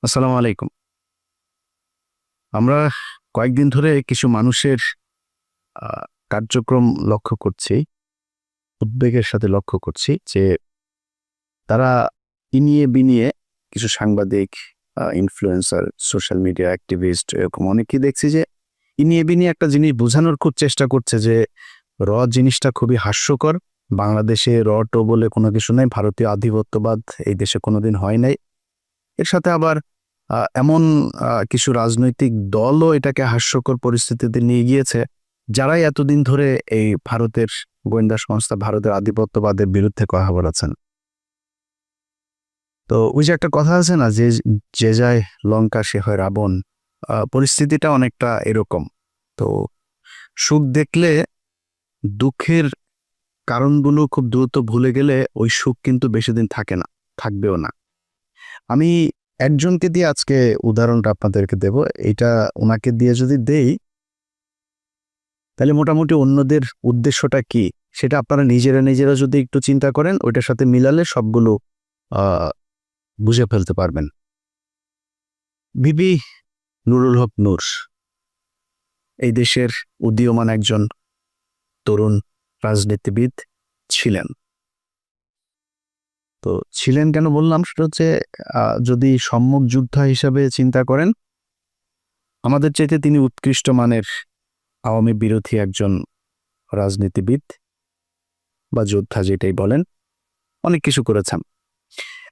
আসসালামু আলাইকুম। আমরা কয়েকদিন ধরে কিছু মানুষের আ কার্যক্রম লক্ষ্য করছি, উদ্বেগের সাথে লক্ষ্য করছি যে তারা ইনিয়ে বিনিয়ে কিছু সাংবাদিক, ইনফ্লুয়েন্সার, সোশ্যাল মিডিয়া অ্যাক্টিভিস্ট এরকম অনেকেই দেখছি যে ইনিয়ে বিনিয়ে একটা জিনিস বোঝানোর খুব চেষ্টা করছে যে জিনিসটা খুবই হাস্যকর। বাংলাদেশে টো বলে কোনো কিছু নাই। ভারতীয় আধিপত্যবাদ এই দেশে কোনোদিন হয় নাই। এর সাথে আবার এমন কিছু রাজনৈতিক দলও এটাকে হাস্যকর পরিস্থিতিতে নিয়ে গিয়েছে, যারাই এতদিন ধরে এই ভারতের গোয়েন্দা সংস্থা, ভারতের আধিপত্যবাদের বিরুদ্ধে কথা বলেছেন। তো ওই যে একটা কথা আছে না যে, "যে যায় লঙ্কা সে হয় রাবণ।" পরিস্থিতিটা অনেকটা এরকম। তো সুখ দেখলে দুঃখের কারণগুলো খুব দ্রুত ভুলে গেলে ওই সুখ কিন্তু বেশিদিন থাকে না, থাকবেও না। আমি একজনকে দিয়ে আজকে উদাহরণটা আপনাদেরকে দেব। এইটা উনাকে দিয়ে যদি দেই, তাহলে মোটামুটি অন্যদের উদ্দেশ্যটা কি, সেটা আপনারা নিজেরা যদি একটু চিন্তা করেন, ওইটার সাথে মিলালে সবগুলো আ বুঝে ফেলতে পারবেন। বিবি নুরুল হক নূর এই দেশের উদীয়মান একজন তরুণ রাজনীতিবিদ ছিলেন। তো ছিলেন কেন বললাম? সেটা হচ্ছে যদি সম্মুখ যোদ্ধা হিসাবে চিন্তা করেন, আমাদের চাইতে তিনি উৎকৃষ্ট মানের আওয়ামী বিরোধী একজন রাজনীতিবিদ বা যোদ্ধা যেটাই বলেন, অনেক কিছু করেছেন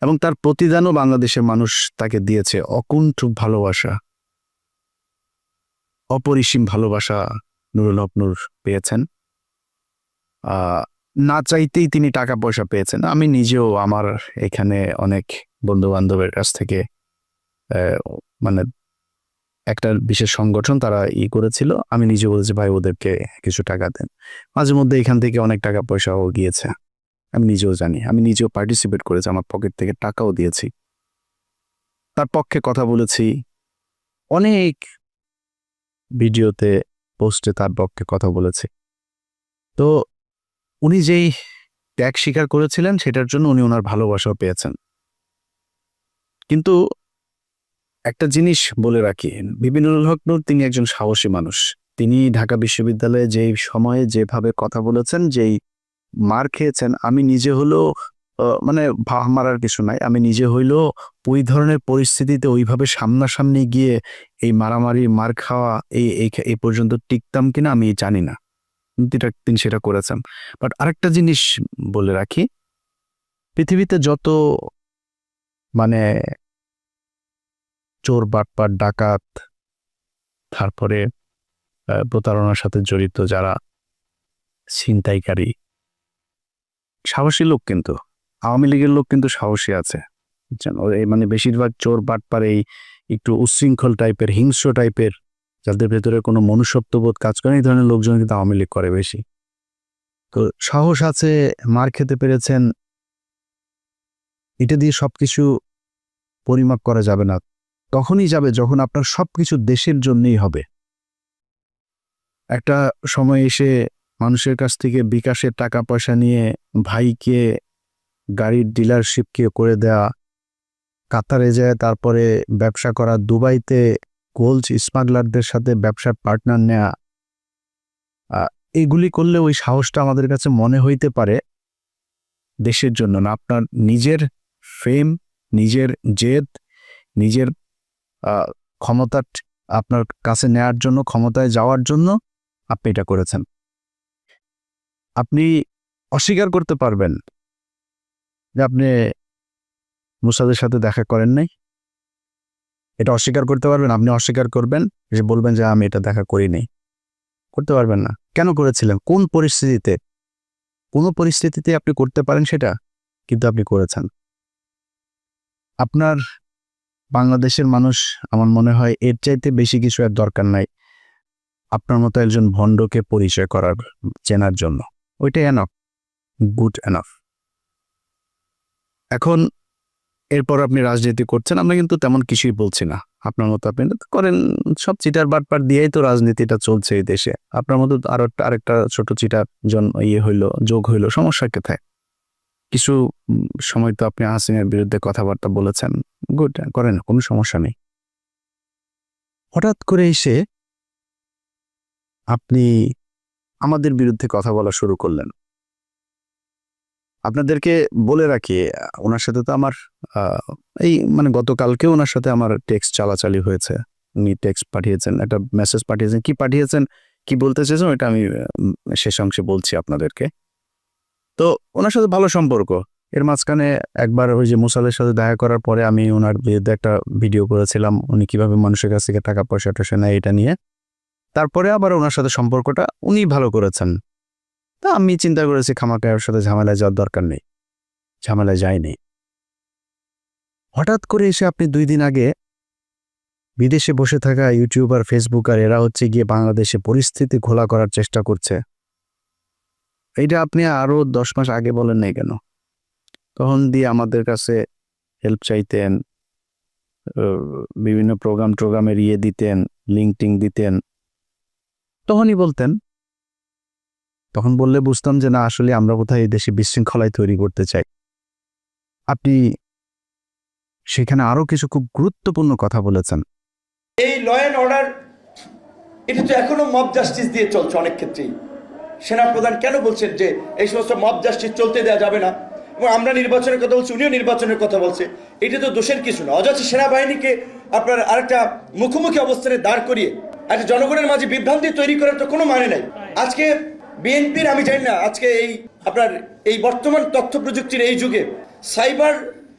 এবং তার প্রতিদানও বাংলাদেশের মানুষ তাকে দিয়েছে। অকুণ্ঠ ভালোবাসা, অপরিসীম ভালোবাসা নুরুল হক নূর পেয়েছেন। আহ, না চাইতেই তিনি টাকা পয়সা পেয়েছেন। আমি নিজেও আমার এখানে অনেক বন্ধু বান্ধবের কাছ থেকে আহ, মানে একটা বিশেষ সংগঠন তারা করেছিল, আমি নিজে বলেছি ভাই ওদেরকে কিছু টাকা দেন। মাঝে মধ্যে এখান থেকে অনেক টাকা পয়সাও গিয়েছে, আমি নিজেও জানি। আমি নিজেও পার্টিসিপেট করেছি, আমার পকেট থেকে টাকাও দিয়েছি, তার পক্ষে কথা বলেছি, অনেক ভিডিওতে, পোস্টে তার পক্ষে কথা বলেছি। তো উনি যেই ত্যাগ স্বীকার করেছিলেন সেটার জন্য উনি ওনার ভালোবাসাও পেয়েছেন। কিন্তু একটা জিনিস বলে রাখি, বিবি নুরুল হক নূর তিনি একজন সাহসী মানুষ। তিনি ঢাকা বিশ্ববিদ্যালয়ে যেই সময়ে যেভাবে কথা বলেছেন, যেই মার খেয়েছেন, আমি নিজে হলেও মানে ভাহ মারার কিছু নাই, আমি নিজে হইলেও ওই ধরনের পরিস্থিতিতে ওইভাবে সামনাসামনি গিয়ে এই মারামারি মার খাওয়া এই পর্যন্ত টিকতাম কিনা আমি জানি না, কিন্তু তিনি সেটা করেছেন। বাট আরেকটা জিনিস বলে রাখি, পৃথিবীতে যত মানে চোর বাটপার ডাকাত, তারপরে প্রতারণার সাথে জড়িত যারা ছিনতাইকারী, সাহসী লোক কিন্তু আওয়ামী লীগের লোক কিন্তু সাহসী আছে, বুঝছেন? মানে বেশিরভাগ চোর বাটপার এই একটু উচ্ছৃঙ্খল টাইপের, হিংস্র টাইপের, যাদের ভেতরে কোনো মনুষ্যত্ববোধ কাজ করে, এই ধরনের লোকজন কিন্তু আওয়ামী লীগ করে বেশি। তো সাহস আছে, মার খেতে পেরেছেন, এটা দিয়ে সবকিছু পরিমাপ করা যাবে না। তখনই যাবে যখন আপনার সবকিছু দেশের জন্যই হবে। একটা সময় এসে মানুষের কাছ থেকে বিকাশের টাকা পয়সা নিয়ে ভাইকে গাড়ির ডিলারশিপকে করে দেয়া, কাতারে যায় তারপরে ব্যবসা করা, দুবাইতে গোল্ড স্মাগলারদের সাথে ব্যবসার পার্টনার নেয়া, এগুলি করলে ওই সাহসটা আমাদের কাছে মনে হইতে পারে দেশের জন্য না, আপনার নিজের ফেম, নিজের জেদ, নিজের ক্ষমতা আপনার কাছে নেয়ার জন্য, ক্ষমতায় যাওয়ার জন্য আপনি এটা করেছেন। আপনি অস্বীকার করতে পারবেন যে আপনি মুসাদের সাথে দেখা করেন নাই, এটা অস্বীকার করতে পারবেন। আপনি অস্বীকার করবেন, যে বলবেন যে আমি এটা দেখা করিনি, করতে পারবেন না। কেন করেছিলেন? কোন পরিস্থিতিতে? কোনো পরিস্থিতিতে আপনি করতে পারেন সেটা, কিন্তু আপনি করেছেন। আপনার বাংলাদেশের মানুষ, আমার মনে হয় এর চাইতে বেশি কিছু আর দরকার নাই আপনার মতো একজন ভণ্ডকে পরিচয় করার, চেনার জন্য। ওইটাই এনাফ, গুড এনাফ। এখন এরপর আপনি রাজনীতি করছেন, আমরা কিন্তু তেমন কিছুই বলছি না। আপনার মতো আপনি করেন, সব চিটার বাটপার দিয়েই তো রাজনীতিটা চলছে এই দেশে। আপনার মতো আরেকটা ছোট চিটার যোগ হইলো, সমস্যা কোথায়? কিছু সময় তো আপনি হাসিনার বিরুদ্ধে কথাবার্তা বলেছেন, গুড, করেন, কোনো সমস্যা নেই। হঠাৎ করে এসে আপনি আমাদের বিরুদ্ধে কথা বলা শুরু করলেন। আপনাদেরকে বলে রাখি, ওনার সাথে তো আমার এই মানে গতকালকেও ওনার সাথে আমার টেক্সট চালাচালি হয়েছে। উনি টেক্সট পাঠিয়েছেন, একটা মেসেজ পাঠিয়েছেন, কি পাঠিয়েছেন, কি বলতে চেয়েছেন ওইটা আমি শেষ অংশে বলছি আপনাদেরকে। তো ওনার সাথে ভালো সম্পর্ক। এর মাঝখানে একবার ওই যে মুসালের সাথে দেখা করার পরে আমি ওনার বিরুদ্ধে একটা ভিডিও করেছিলাম, উনি কিভাবে মানুষের কাছ থেকে টাকা পয়সা টয়সা নেয় এটা নিয়ে। তারপরে আবার ওনার সাথে সম্পর্কটা উনি ভালো করেছেন। তা আমি চিন্তা করেছি খামাখা ওর সাথে ঝামেলায় যাওয়ার দরকার নেই, ঝামেলায় যায়নি। হঠাৎ করে এসে আপনি 2 দিন আগে বিদেশে বসে থাকা ইউটিউবার, ফেসবুকার এরা হচ্ছে গিয়ে বাংলাদেশে পরিস্থিতি ঘোলা করার চেষ্টা করছে, এইটা আপনি আরো 10 মাস আগে বলেন নাই কেন? তখন দিয়ে আমাদের কাছে হেল্প চাইতেন, বিভিন্ন প্রোগ্রামের দিতেন, লিঙ্ক দিতেন, তখনই বলতেন। তখন বললে বুঝতাম যে না, আসলে আমরা কোথায় এই দেশে বিশৃঙ্খলায় তৈরি করতে চাই। আপনি সেখানে আরো কিছু খুব গুরুত্বপূর্ণ কথা বলেছেন। এই ল অ্যান্ড অর্ডার এটা তো এখনো মব জাস্টিস দিয়ে চলছে অনেক ক্ষেত্রেই। সেনাপ্রধান কেন বলছেন যে এই সমস্ত মব জাস্টিস চলতে দেওয়া যাবে না, এবং আমরা নির্বাচনের কথা বলছি, উনিও নির্বাচনের কথা বলছে। এটা তো দোষের কিছু না। অযথা সেনাবাহিনীকে আপনার আরেকটা মুখোমুখি অবস্থানে দাঁড় করিয়ে একটা জনগণের মাঝে বিভ্রান্তি তৈরি করার তো কোনো মানে নাই। আজকে বিএনপির, আমি জানি না আজকে এই আপনার এই বর্তমান তথ্য প্রযুক্তির এই যুগে সাইবার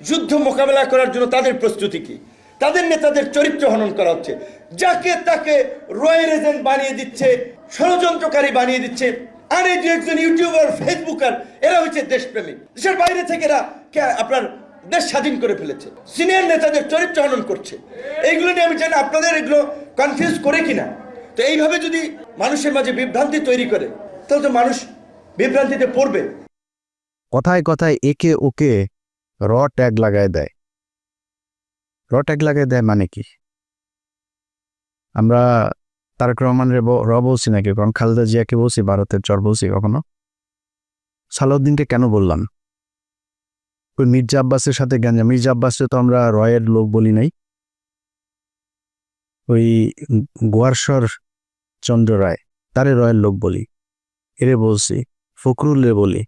যুদ্ধ মোকাবেলা করার জন্য তাদের প্রস্তুতি কি? তাদের নেতাদের চরিত্র হনন করা হচ্ছে, যাকে তাকে রয়্যাল এজেন্ট বানিয়ে দিচ্ছে, ষড়যন্ত্রকারী বানিয়ে দিচ্ছে। আর এই যে একজন ইউটিউবার, ফেসবুকার, এরা হচ্ছে দেশপ্রেমিক, দেশের বাইরে থেকে এরা আপনার দেশ স্বাধীন করে ফেলেছে, সিনিয়র নেতাদের চরিত্র হনন করছে। এইগুলো নিয়ে আমি জানি আপনাদের এগুলো কনফিউজ করে কিনা। তো এইভাবে যদি মানুষের মাঝে বিভ্রান্তি তৈরি করে, তাহলে তো মানুষ বিভ্রান্তিতে পড়বে। কথায় কথায় একে ওকে র ট্যাগ লাগায় দেয়। র ট্যাগ লাগায় দেয় মানে কি? আমরা তারেক রহমানের র বলছি নাকি, কারণ খালেদা জিয়াকে বলছি, ভারতের চর বলছি কখনো? সালাউদ্দিনকে কেন বললাম? ওই মির্জা আব্বাসের সাথে গাঞ্জা, মির্জা আব্বাসে তো আমরা রয়ের লোক বলি নাই। ওই গোয়ারশ্বর চন্দ্র রায়, তারে রয়ের লোক বলি, এরে বলছি। ফখরুলরে বলি।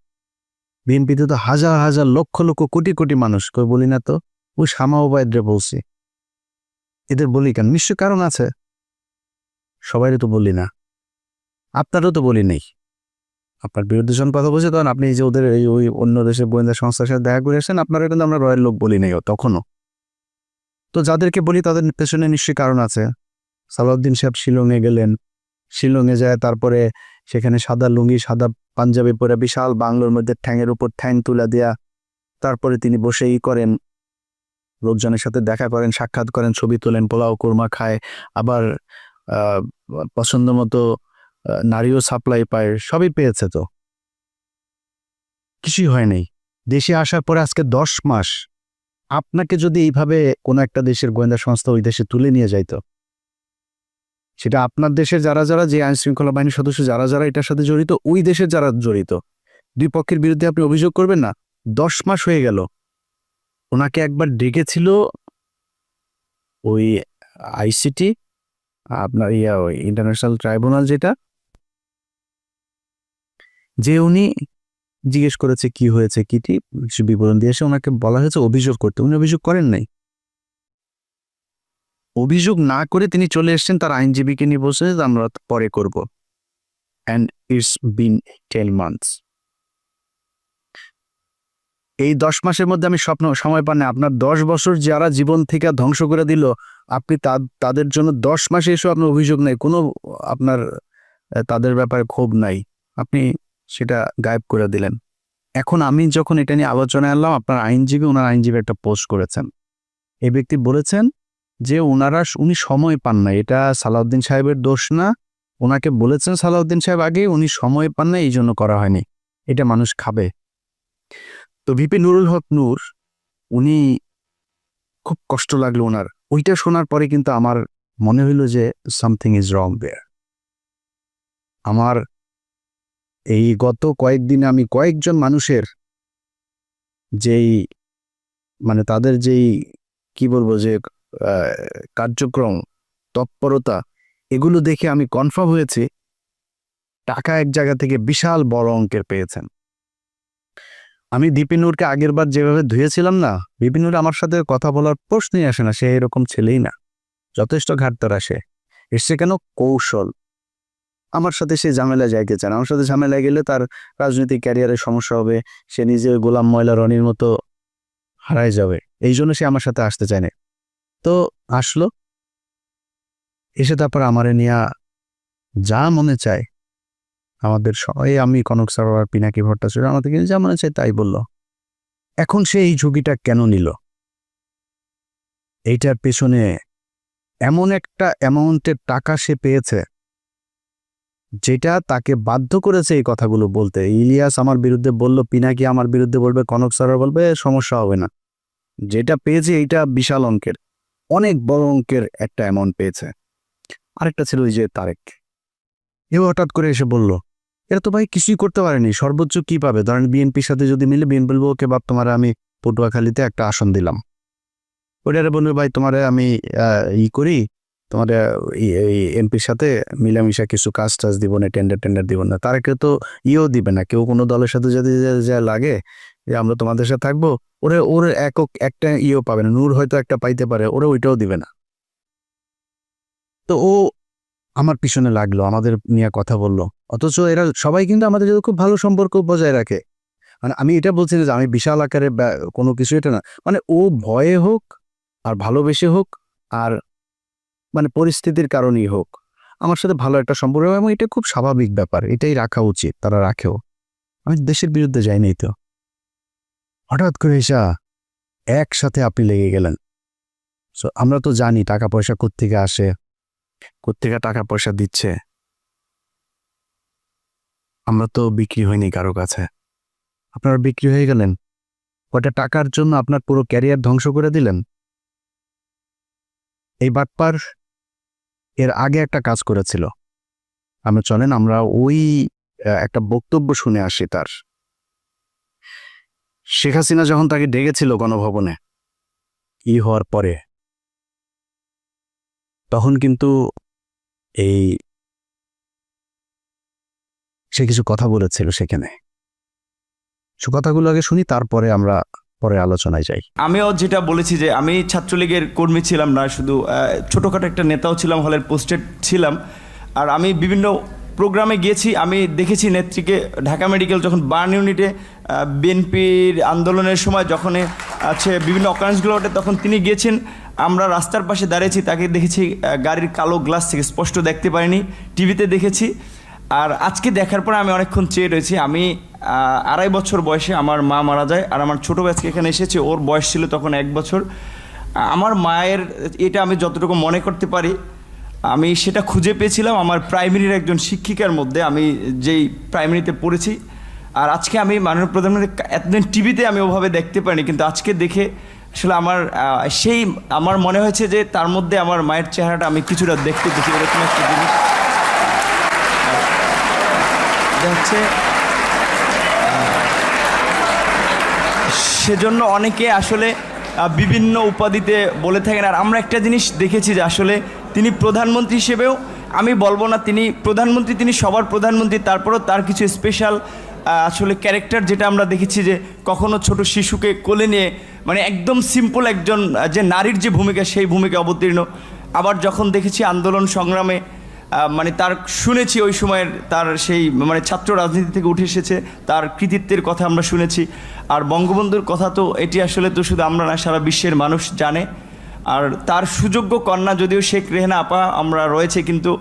বিএনপিতে তো হাজার হাজার লক্ষ লক্ষ কোটি কোটি মানুষ, কই বলি না তো? ওই শামা ওবায়দরে বলছি। এদের বলি কেন? নিশ্চয় কারণ আছে। সবাইরে তো বলি না, আপনারও তো বলি নেই। আপনার বিরুদ্ধে যখন কথা বলছে তখন আপনি যে ওদের ওই অন্য দেশের গোয়েন্দা সংস্থার সাথে দেখা করে আসেন, আপনারা কিন্তু আমরা রয়ের লোক বলি নাই তখনও। তো যাদেরকে বলি তাদের পেছনে নিশ্চয়ই কারণ আছে। সালাউদ্দিন সাহেব শিলংয়ে গেলেন, শিলংয়ে যায় তারপরে সেখানে সাদা লুঙ্গি, সাদা পাঞ্জাবি পরে বিশাল বাংলোর মধ্যে ঠ্যাংয়ের উপর ঠ্যাং তুলে দেয়া, তারপরে তিনি বসেই করেন, লোকজনের সাথে দেখা করেন, সাক্ষাৎ করেন, ছবি তোলেন, পোলাও কোরমা খায়, আবার পছন্দ মতো নারীও সাপ্লাই পায়, সবই পেয়েছে। তো কিছুই হয় নাই। দেশে আসার পরে আজকে 10 মাস আপনাকে যদি এইভাবে কোনো একটা দেশের গোয়েন্দা সংস্থা ওই দেশে তুলে নিয়ে যাইতো, সেটা আপনার দেশের যারা যারা, যে আইন শৃঙ্খলা বাহিনীর সদস্য যারা যারা এটার সাথে জড়িত, ওই দেশের যারা জড়িত, দুই পক্ষের বিরুদ্ধে আপনি অভিযোগ করবেন না? 10 মাস হয়ে গেল। ওনাকে একবার ডেকেছিল ওই আইসিটি, আপনার ওই ইন্টারন্যাশনাল ট্রাইব্যুনাল, যেটা, যে উনি জিজ্ঞেস করেছে কি হয়েছে, কিটি কিছু বিবরণ দিয়ে এসে ওনাকে বলা হয়েছে অভিযোগ করতে। উনি অভিযোগ করেন নাই। অভিযোগ না করে তিনি চলে এসেছেন, তার আইনজীবীকে নিয়ে বসে আমরা পরে করব। And it's been 10 months. এই 10 মাসের মধ্যে আমি সময় পান না। আপনার 10 বছর যারা জীবন থেকে ধ্বংস করে দিল, আপনি তাদের জন্য 10 মাসে এসে আপনার অভিযোগ নাই, কোনো আপনার তাদের ব্যাপারে ক্ষোভ নাই, আপনি সেটা গায়েব করে দিলেন। এখন আমি যখন এটা নিয়ে আলোচনায় আনলাম, আপনার আইনজীবী, ওনার আইনজীবী একটা পোস্ট করেছেন। এই ব্যক্তি বলেছেন যে উনি সময় পান না, এটা সালাউদ্দিন সাহেবের দোষ না। ওনাকে বলেছেন সালাউদ্দিন সাহেব আগে, উনি সময় পান না, এই জন্য করা হয়নি। এটা মানুষ খাবে। তো ভিপি নুরুল হক নূর, উনি খুব কষ্ট লাগলো ওনার। ওইটা শোনার পরে কিন্তু আমার মনে হইল যে সামথিং ইজ রং দেয়ার। আমার এই গত কয়েকদিনে আমি কয়েকজন মানুষের যেই মানে তাদের যেই কি বলবো যে কার্যক্রম, তৎপরতা, এগুলো দেখে আমি কনফার্ম হয়েছি টাকা এক জায়গা থেকে বিশাল বড় অঙ্কের পেয়েছেন। আমি দীপিনুরকে আগের বার যেভাবে ধুয়েছিলাম না, দীপিনুর আমার সাথে কথা বলার প্রশ্নই আসে না, সে এরকম ছেলেই না, যথেষ্ট ঘাটতার আসে। এসছে কেন? কৌশল। আমার সাথে সে ঝামেলায় যাইতে চায় না, আমার সাথে ঝামেলায় গেলে তার রাজনৈতিক ক্যারিয়ারের সমস্যা হবে, সে নিজে ওই গোলাম ময়লা রনির মতো হারায় যাবে, এই জন্য সে আমার সাথে আসতে চায় না। তো আসলো, এসে তারপর আমারে নিয়া যা মনে চায় আমাদের সবাই, আমি কনক সরোয়ার, পিনাকি ভট্টাচার্য, আমাদেরকে যা মনে চায় তাই বলল। এখন সে এই ঝুঁকিটা কেন নিল? এইটার পেছনে এমন একটা অ্যামাউন্টের টাকা সে পেয়েছে যেটা তাকে বাধ্য করেছে এই কথাগুলো বলতে। ইলিয়াস আমার বিরুদ্ধে বলল, পিনাকি আমার বিরুদ্ধে বলবে, কনক সরোয়ার বলবে, সমস্যা হবে না। যেটা পেয়েছে এইটা বিশাল অঙ্কের, অনেক বড় অঙ্কের একটা অ্যামাউন্ট পেয়েছে। আরেকটা ছিল ওই যে তারেক, এও হঠাৎ করে এসে বলল, এরা তো ভাই কিছুই করতে পারেনি, সর্বোচ্চ কি পাবে? ধরেন বিএনপির সাথে যদি মিলে, বিএনপি বলবো ওকে বাপ তোমার আমি পটুয়াখালীতে একটা আসন দিলাম, ওইটারে বলবে ভাই তোমারে আমি করি, তোমার এমপির সাথে মিলামিশা কিছু কাজ টাজ দিব না, টেন্ডার দিব না। তারেকে তো দিবে না, কেউ কোনো দলের সাথে যদি যা লাগে যে আমরা তোমাদের সাথে থাকবো, ওর একক একটা পাবে না। নূর হয়তো একটা পাইতে পারে, ওরা ওইটাও দিবে না। তো ও আমার পিছনে লাগলো, আমাদের নিয়ে কথা বললো, অথচ এরা সবাই কিন্তু আমাদের সাথে খুব ভালো সম্পর্ক বজায় রাখে। মানে আমি এটা বলছি না যে আমি বিশাল আকারে কোনো কিছু, এটা না, মানে ও ভয়ে হোক আর ভালোবেসে হোক আর মানে পরিস্থিতির কারণেই হোক, আমার সাথে ভালো একটা সম্পর্ক, এবং এটা খুব স্বাভাবিক ব্যাপার, এটাই রাখা উচিত, তারা রাখেও। আমি দেশের বিরুদ্ধে যাইনি। তো হঠাৎ করে এসা একসাথে আপনি লেগে গেলেন। সো আমরা তো জানি টাকা পয়সা কোত্থেকে আসে, কোত্থেকে টাকা পয়সা দিচ্ছে। আমরা তো বিক্রি হয়নি কারো কাছে, আপনারা বিক্রি হয়ে গেলেন। কয়টা টাকার জন্য আপনার পুরো ক্যারিয়ার ধ্বংস করে দিলেন। এই বাটপার এর আগে একটা কাজ করেছিল, আমরা চলেন আমরা ওই একটা বক্তব্য শুনে আসি তার। শেখ হাসিনা যখন তাকে ডেকেছিল গণভবনে হওয়ার পরে, তখন কিন্তু সে কিছু কথা বলেছিল সেখানে। সে কথাগুলো আগে শুনি, তারপরে আমরা পরে আলোচনায় যাই। আমিও যেটা বলেছি যে আমি ছাত্রলীগের কর্মী ছিলাম না, শুধু ছোটোখাটো একটা নেতাও ছিলাম, হলের পোস্টেড ছিলাম। আর আমি বিভিন্ন প্রোগ্রামে গিয়েছি, আমি দেখেছি নেত্রীকে ঢাকা মেডিকেল যখন বার্ন ইউনিটে বিএনপির আন্দোলনের সময় যখন বিভিন্ন অকারেন্সগুলো ওঠে, তখন তিনি গিয়েছেন। আমরা রাস্তার পাশে দাঁড়িয়েছি, তাকে দেখেছি গাড়ির কালো গ্লাস থেকে, স্পষ্ট দেখতে পারিনি, টিভিতে দেখেছি। আর আজকে দেখার পর আমি অনেকক্ষণ চেয়ে রয়েছি। আমি 2.5 বছর বয়সে আমার মা মারা যায়, আর আমার ছোটো আজকে এখানে এসেছে, ওর বয়স ছিল তখন 1 বছর। আমার মায়ের এটা আমি যতটুকু মনে করতে পারি, আমি সেটা খুঁজে পেয়েছিলাম আমার প্রাইমারির একজন শিক্ষিকার মধ্যে, আমি যেই প্রাইমারিতে পড়েছি। আর আজকে আমি মাননীয় প্রধানমন্ত্রী এতদিন টিভিতে আমি ওভাবে দেখতে পারিনি, কিন্তু আজকে দেখে আসলে আমার মনে হয়েছে যে তার মধ্যে আমার মায়ের চেহারাটা আমি কিছুটা দেখতে পেয়েছি, এরকম একটা জিনিস হচ্ছে। সেজন্য অনেকে আসলে বিভিন্ন উপাধিতে বলে থাকেন। আর আমরা একটা জিনিস দেখেছি যে আসলে তিনি প্রধানমন্ত্রী হিসেবেও, আমি বলবো না তিনি প্রধানমন্ত্রী, তিনি সবার প্রধানমন্ত্রী, তারপরেও তার কিছু স্পেশাল আসলে ক্যারেক্টার যেটা আমরা দেখেছি, যে কখনো ছোট শিশুকে কোলে নিয়ে, মানে একদম সিম্পল একজন যে নারীর যে ভূমিকা, সেই ভূমিকা অবতীর্ণ। আবার যখন দেখেছি আন্দোলন সংগ্রামে, মানে তার শুনেছি ওই সময়ের তার সেই মানে ছাত্র রাজনীতি থেকে উঠে এসেছে, তার কৃতিত্বের কথা আমরা শুনেছি। আর বঙ্গবন্ধুর কথা তো এটি আসলে তো শুধু আমরা না, সারা বিশ্বের মানুষ জানে। আর তার সুযোগ্য কন্যা যদিও শেখ রেহেনা আপা আমরা রয়েছে, কিন্তু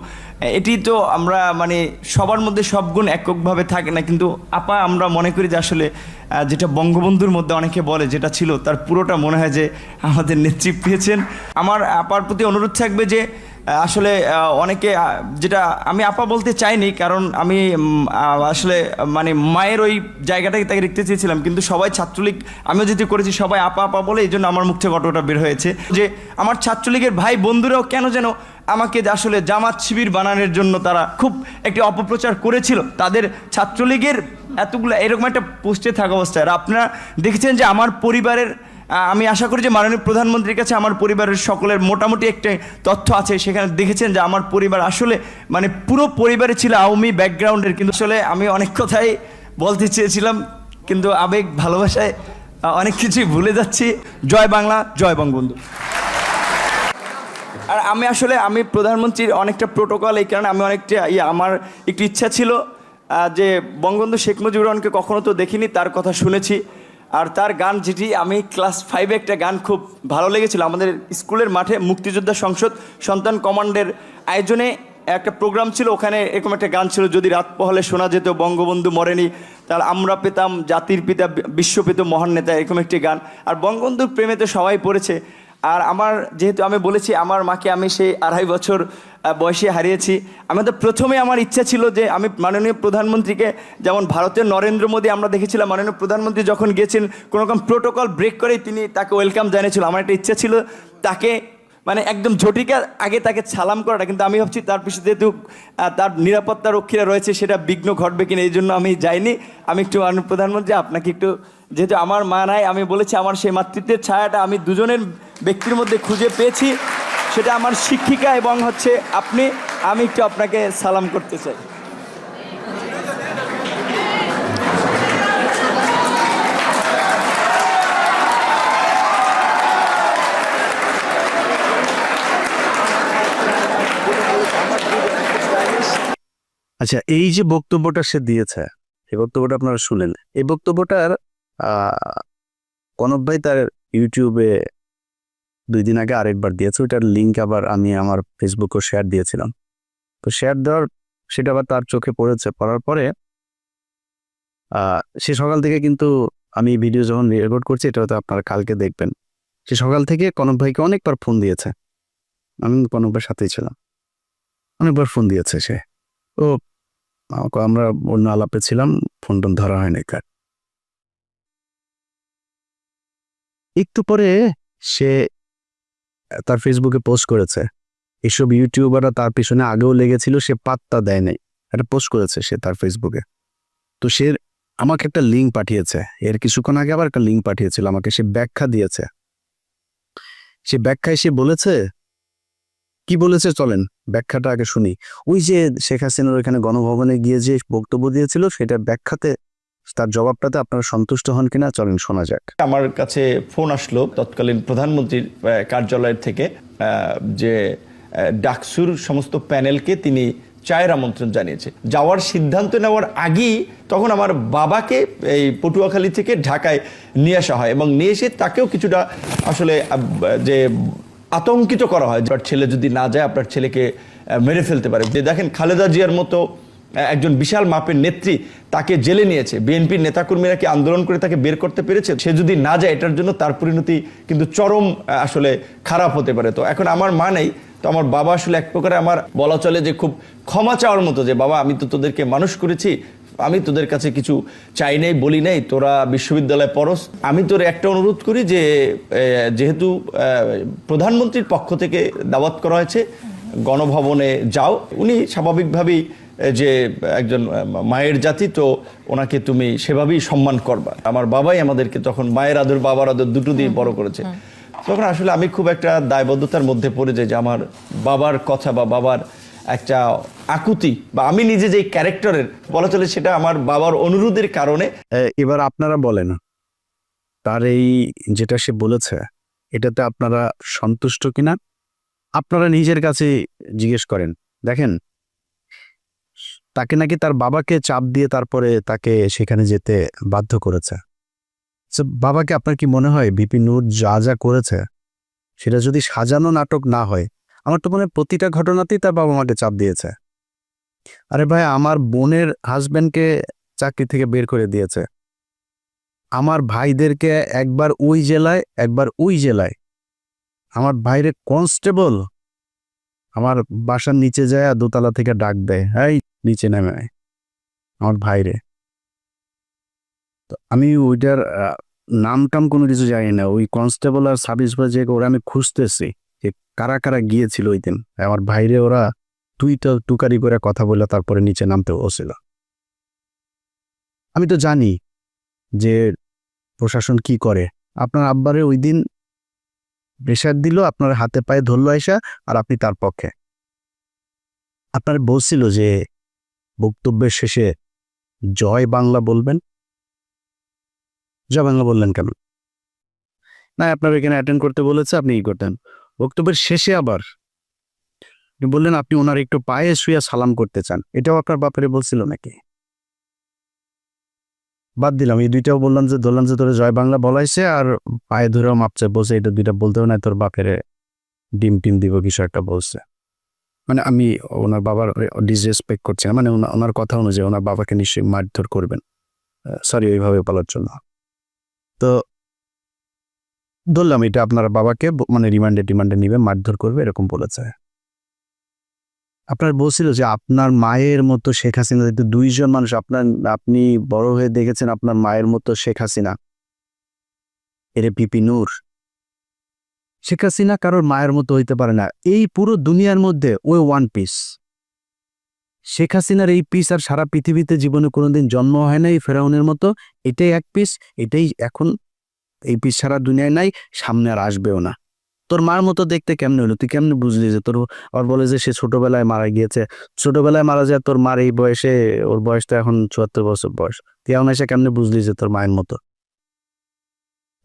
এটি তো আমরা মানে সবার মধ্যে সব গুণ এককভাবে থাকে না, কিন্তু আপা আমরা মনে করি যে আসলে যেটা বঙ্গবন্ধুর মধ্যে অনেকে বলে যেটা ছিল, তার পুরোটা মনে হয় যে আমাদের নেত্রী পেয়েছেন। আমার আপার প্রতি অনুরোধ থাকবে যে আসলে অনেকে, যেটা আমি আপা বলতে চাইনি, কারণ আমি আসলে মানে মায়ের ওই জায়গাটাকে তাকে দেখতে চেয়েছিলাম, কিন্তু সবাই ছাত্রলীগ, আমিও যেটি করেছি সবাই আপা আপা বলে, এই জন্য আমার মুখ থেকে ঘটনাটা বের হয়েছে যে আমার ছাত্রলীগের ভাই বন্ধুরাও কেন যেন আমাকে আসলে জামাত শিবির বানানোর জন্য তারা খুব একটি অপপ্রচার করেছিল তাদের ছাত্রলীগের এতগুলো এরকম একটা পোস্টে থাকা অবস্থায়। আর আপনারা দেখেছেন যে আমার পরিবারের আমি আশা করি যে মাননীয় প্রধানমন্ত্রীর কাছে আমার পরিবারের সকলের মোটামুটি একটা তথ্য আছে, সেখানে দেখেছেন যে আমার পরিবার আসলে মানে পুরো পরিবারে ছিল আওয়ামী ব্যাকগ্রাউন্ডের, কিন্তু আসলে আমি অনেক কথাই বলতে চেয়েছিলাম কিন্তু আবেগ ভালোবাসায় অনেক কিছুই ভুলে যাচ্ছি। জয় বাংলা, জয় বঙ্গবন্ধু। আর আমি প্রধানমন্ত্রীর অনেকটা প্রোটোকল, এই কারণে আমি অনেকটা আমার একটু ইচ্ছা ছিল যে বঙ্গবন্ধু শেখ মুজিবুর রহমানকে কখনো তো দেখিনি, তার কথা শুনেছি। আর তার গান যেটি আমি ক্লাস 5-এ একটা গান খুব ভালো লেগেছিল, আমাদের স্কুলের মাঠে মুক্তিযোদ্ধা সংসদ সন্তান কমান্ডের আয়োজনে একটা প্রোগ্রাম ছিল, ওখানে এরকম একটা গান ছিল, যদি রাত পোহালে শোনা যেত বঙ্গবন্ধু মরেনি, তাহলে আমরা পেতাম জাতির পিতা বিশ্বপিত মহান নেতা, এরকম একটি গান। আর বঙ্গবন্ধুর প্রেমে তো সবাই পড়েছে। আর যেহেতু আমি বলেছি আমার মাকে আমি সেই 2.5 বছর বয়সে হারিয়েছি, আমি তো প্রথমে আমার ইচ্ছা ছিল যে আমি মাননীয় প্রধানমন্ত্রীকে, যেমন ভারতের নরেন্দ্র মোদী আমরা দেখেছিলাম মাননীয় প্রধানমন্ত্রী যখন গিয়েছেন কোনো রকম প্রোটোকল ব্রেক করেই তিনি তাকে ওয়েলকাম জানিয়েছিল, আমার একটা ইচ্ছা ছিল তাকে মানে একদম ঝটিকা আগে তাকে সালাম করাটা, কিন্তু আমি ভাবছি তার পিছনে যেহেতু তার নিরাপত্তা রক্ষীরা রয়েছে সেটা বিঘ্ন ঘটবে কিনা, এই জন্য আমি যাইনি। আমি একটু মাননীয় প্রধানমন্ত্রী আপনাকে একটু, যেহেতু আমার মা নাই, আমি বলেছি আমার সেই মাতৃত্বের ছায়াটা আমি দুজনের ব্যক্তির মধ্যে খুঁজে পেয়েছি, সেটা আমার শিক্ষিকা এবং হচ্ছে আপনি, আমি একটু আপনাকে সালাম করতে চাই। আচ্ছা, এই যে বক্তব্যটা সে দিয়েছে, এই বক্তব্যটা আপনারা শুনেন। এই বক্তব্যটার কনক ভাই তার ইউটিউবে 2 দিন আগে আরেকবার দিয়েছে, ওইটার লিঙ্ক আবার আমি আমার ফেসবুকেও শেয়ার দিয়েছিলাম। তো শেয়ার দেওয়ার সেটা আবার তার চোখে পড়েছে, পড়ার পরে সে সকাল থেকে কিন্তু আমি ভিডিও যখন রেকর্ড করছি, এটা হয়তো আপনারা কালকে দেখবেন, সে সকাল থেকে কনক ভাইকে অনেকবার ফোন দিয়েছে। আমি কনক ভাইয়ের সাথেই ছিলাম, অনেকবার ফোন দিয়েছে সে। ও আমরা অন্য আলাপে ছিলাম, ফোন টোন ধরা হয়নি কার। একটু পরে সে তার ফেসবুকে পোস্ট করেছে, এসব ইউটিউবাররা তার পিছনে আগেও লেগেছিল, সে পাত্তা দেয় নাই, একটা পোস্ট করেছে সে তার ফেসবুকে। তো সে আমাকে একটা লিঙ্ক পাঠিয়েছে, এর কিছুক্ষণ আগে আবার একটা লিঙ্ক পাঠিয়েছিল আমাকে, সে ব্যাখ্যা দিয়েছে। সে ব্যাখ্যায় সে বলেছে, কি বলেছে চলেন ব্যাখ্যাটা আগে শুনি। ওই যে শেখ হাসিনার ওইখানে গণভবনে গিয়ে যে বক্তব্য দিয়েছিল, সেটা ব্যাখ্যাতে তার জবাবটাতে আপনারা সন্তুষ্ট হন কিনা চলেন শোনা যাক। আমার কাছে ফোন আসলো তৎকালীন প্রধানমন্ত্রীর কার্যালয়ের থেকে, যে ডাকসুর সমস্ত প্যানেলকে তিনি চায়ের আমন্ত্রণ জানিয়েছে। যাওয়ার সিদ্ধান্ত নেওয়ার আগেই তখন আমার বাবাকে এই পটুয়াখালী থেকে ঢাকায় নিয়ে আসা হয়, এবং নিয়ে এসে তাকেও কিছুটা আসলে যে আতঙ্কিত করা হয়, আপনার ছেলে যদি না যায় আপনার ছেলেকে মেরে ফেলতে পারে। যে দেখেন খালেদা জিয়ার মতো একজন বিশাল মাপের নেত্রী, তাকে জেলে নিয়েছে, বিএনপির নেতাকর্মীরা কি আন্দোলন করে তাকে বের করতে পেরেছে? সে যদি না যায় এটার জন্য তার পরিণতি কিন্তু চরম আসলে খারাপ হতে পারে। তো এখন আমার মা নেই, তো আমার বাবা আসলে এক প্রকারে আমার বলা চলে যে খুব ক্ষমা চাওয়ার মতো, যে বাবা আমি তো তোদেরকে মানুষ করেছি, আমি তোদের কাছে কিছু চাই নাই, বলি নাই, তোরা বিশ্ববিদ্যালয়ে পড়স, আমি তোর একটা অনুরোধ করি যে যেহেতু প্রধানমন্ত্রীর পক্ষ থেকে দাওয়াত করা হয়েছে, গণভবনে যাও। উনি স্বাভাবিকভাবেই যে একজন মায়ের জাতি, তো ওনাকে তুমি সেভাবেই সম্মান করবা। আমার বাবাই আমাদেরকে তখন মায়ের আদর বাবার আদর দুটো দিয়ে বড় করেছে। তখন আসলে আমি খুব একটা দায়বদ্ধতার মধ্যে পড়ে যাই যে আমার বাবার কথা বা বাবার একটা আকুতি, বা আমি নিজে যে ক্যারেক্টারের বলা চলে, সেটা আমার বাবার অনুরোধের কারণে। এবার আপনারা বলেন, তার এই যেটা সে বলেছে এটাতে আপনারা সন্তুষ্ট কিনা? আপনারা নিজের কাছে জিজ্ঞেস করেন। দেখেন, তাকে নাকি তার বাবাকে চাপ দিয়ে তারপরে তাকে সেখানে যেতে বাধ্য করেছে। বাবাকে আপনার কি মনে হয় ভিপি নূর যা যা করেছে সেটা যদি সাজানো নাটক না হয়, আমার তো মনে হয় প্রতিটা ঘটনাতেই তার বাবা মাকে চাপ দিয়েছে। আরে ভাই, আমার বোনের হাজব্যান্ডকে চাকরি থেকে বের করে দিয়েছে, আমার ভাইদেরকে একবার ওই জেলায় একবার ওই জেলায়, আমার ভাইরে কনস্টেবল আমার বাসার নিচে যায় দোতলা থেকে ডাক দেয়, এই নিচে নেমে আয় আমার ভাইরে। তো আমি ওইটার নাম টাম কোনো কিছু জানি না, ওই কনস্টেবল আর সাব ইন্সপেক্টর ওরা আমি খুঁজতেছি যে কারা কারা গিয়েছিল ওই দিন আমার ভাইরে, ওরা টুকারি করে কথা বলে তারপরে নিচে নামতে বসছিল। আমি তো জানি যে প্রশাসন কি করে, আপনার আব্বারে ওই দিন প্রেশার দিল, আপনার হাতে পায়ে ধরলো আইসা, আর আপনি তার পক্ষে। আপনার বলছিল যে বক্তব্যের শেষে জয় বাংলা বলবেন, জয় বাংলা বললেন কেন? না, আপনার এখানে অ্যাটেন্ড করতে বলেছে, আপনি ই করতেন। বক্তব্যের শেষে আবার আপনি বললেন আপনি ওনার একটু পায়ে শুয়ে সালাম করতে চান। এটাও আপনার বাপেরে বলছিল নাকি? বাদ দিলাম, এই দুইটাও বললাম যে ধরলাম যে তোর জয় বাংলা বলাইছে, আর পায়ে ধরেও মাপছে বলছে, এটা দুইটা বলতেও না, তোর বাপেরে ডিম টিম দিব কিছু একটা বলছে। মানে আমি ওনার বাবার ডিসরেসপেক্ট করছি না, মানে ওনার কথা অনুযায়ী ওনার বাবাকে নিশ্চয়ই মারধর করবেন, সরি ওইভাবে বলার জন্য। তো ধরলাম এটা আপনার বাবাকে মানে রিমান্ডে নিবে, মারধর করবে এরকম বলেছে। আপনার বলছিল যে আপনার মায়ের মতো শেখ হাসিনা, দুইজন মানুষ, আপনি বড় হয়ে দেখেছেন আপনার মায়ের মতো শেখ হাসিনা, এরে পিপি নূর। শেখ হাসিনা কারোর মায়ের মতো হইতে পারে না, এই পুরো দুনিয়ার মধ্যে ওই ওয়ান পিস। শেখ হাসিনার এই পিস আর সারা পৃথিবীতে জীবনে কোনোদিন জন্ম হয় নাই ফেরাউনের মতো, এটাই এক পিস, এটাই এখন এই পিস সারা দুনিয়ায় নাই, সামনে আর আসবেও না। তোর মার মতো দেখতে কেমনে হলো, তুই কেমনে বুঝলি যে তোর, আর বলে যে সে ছোটবেলায় মারা গিয়েছে, ছোটবেলায় মারা যায় তোর মার এই বয়সে, ওর বয়স তো এখন ৭৪ বছর বয়স, তুই এখন এসে কেমনে বুঝলি যে তোর মায়ের মতো?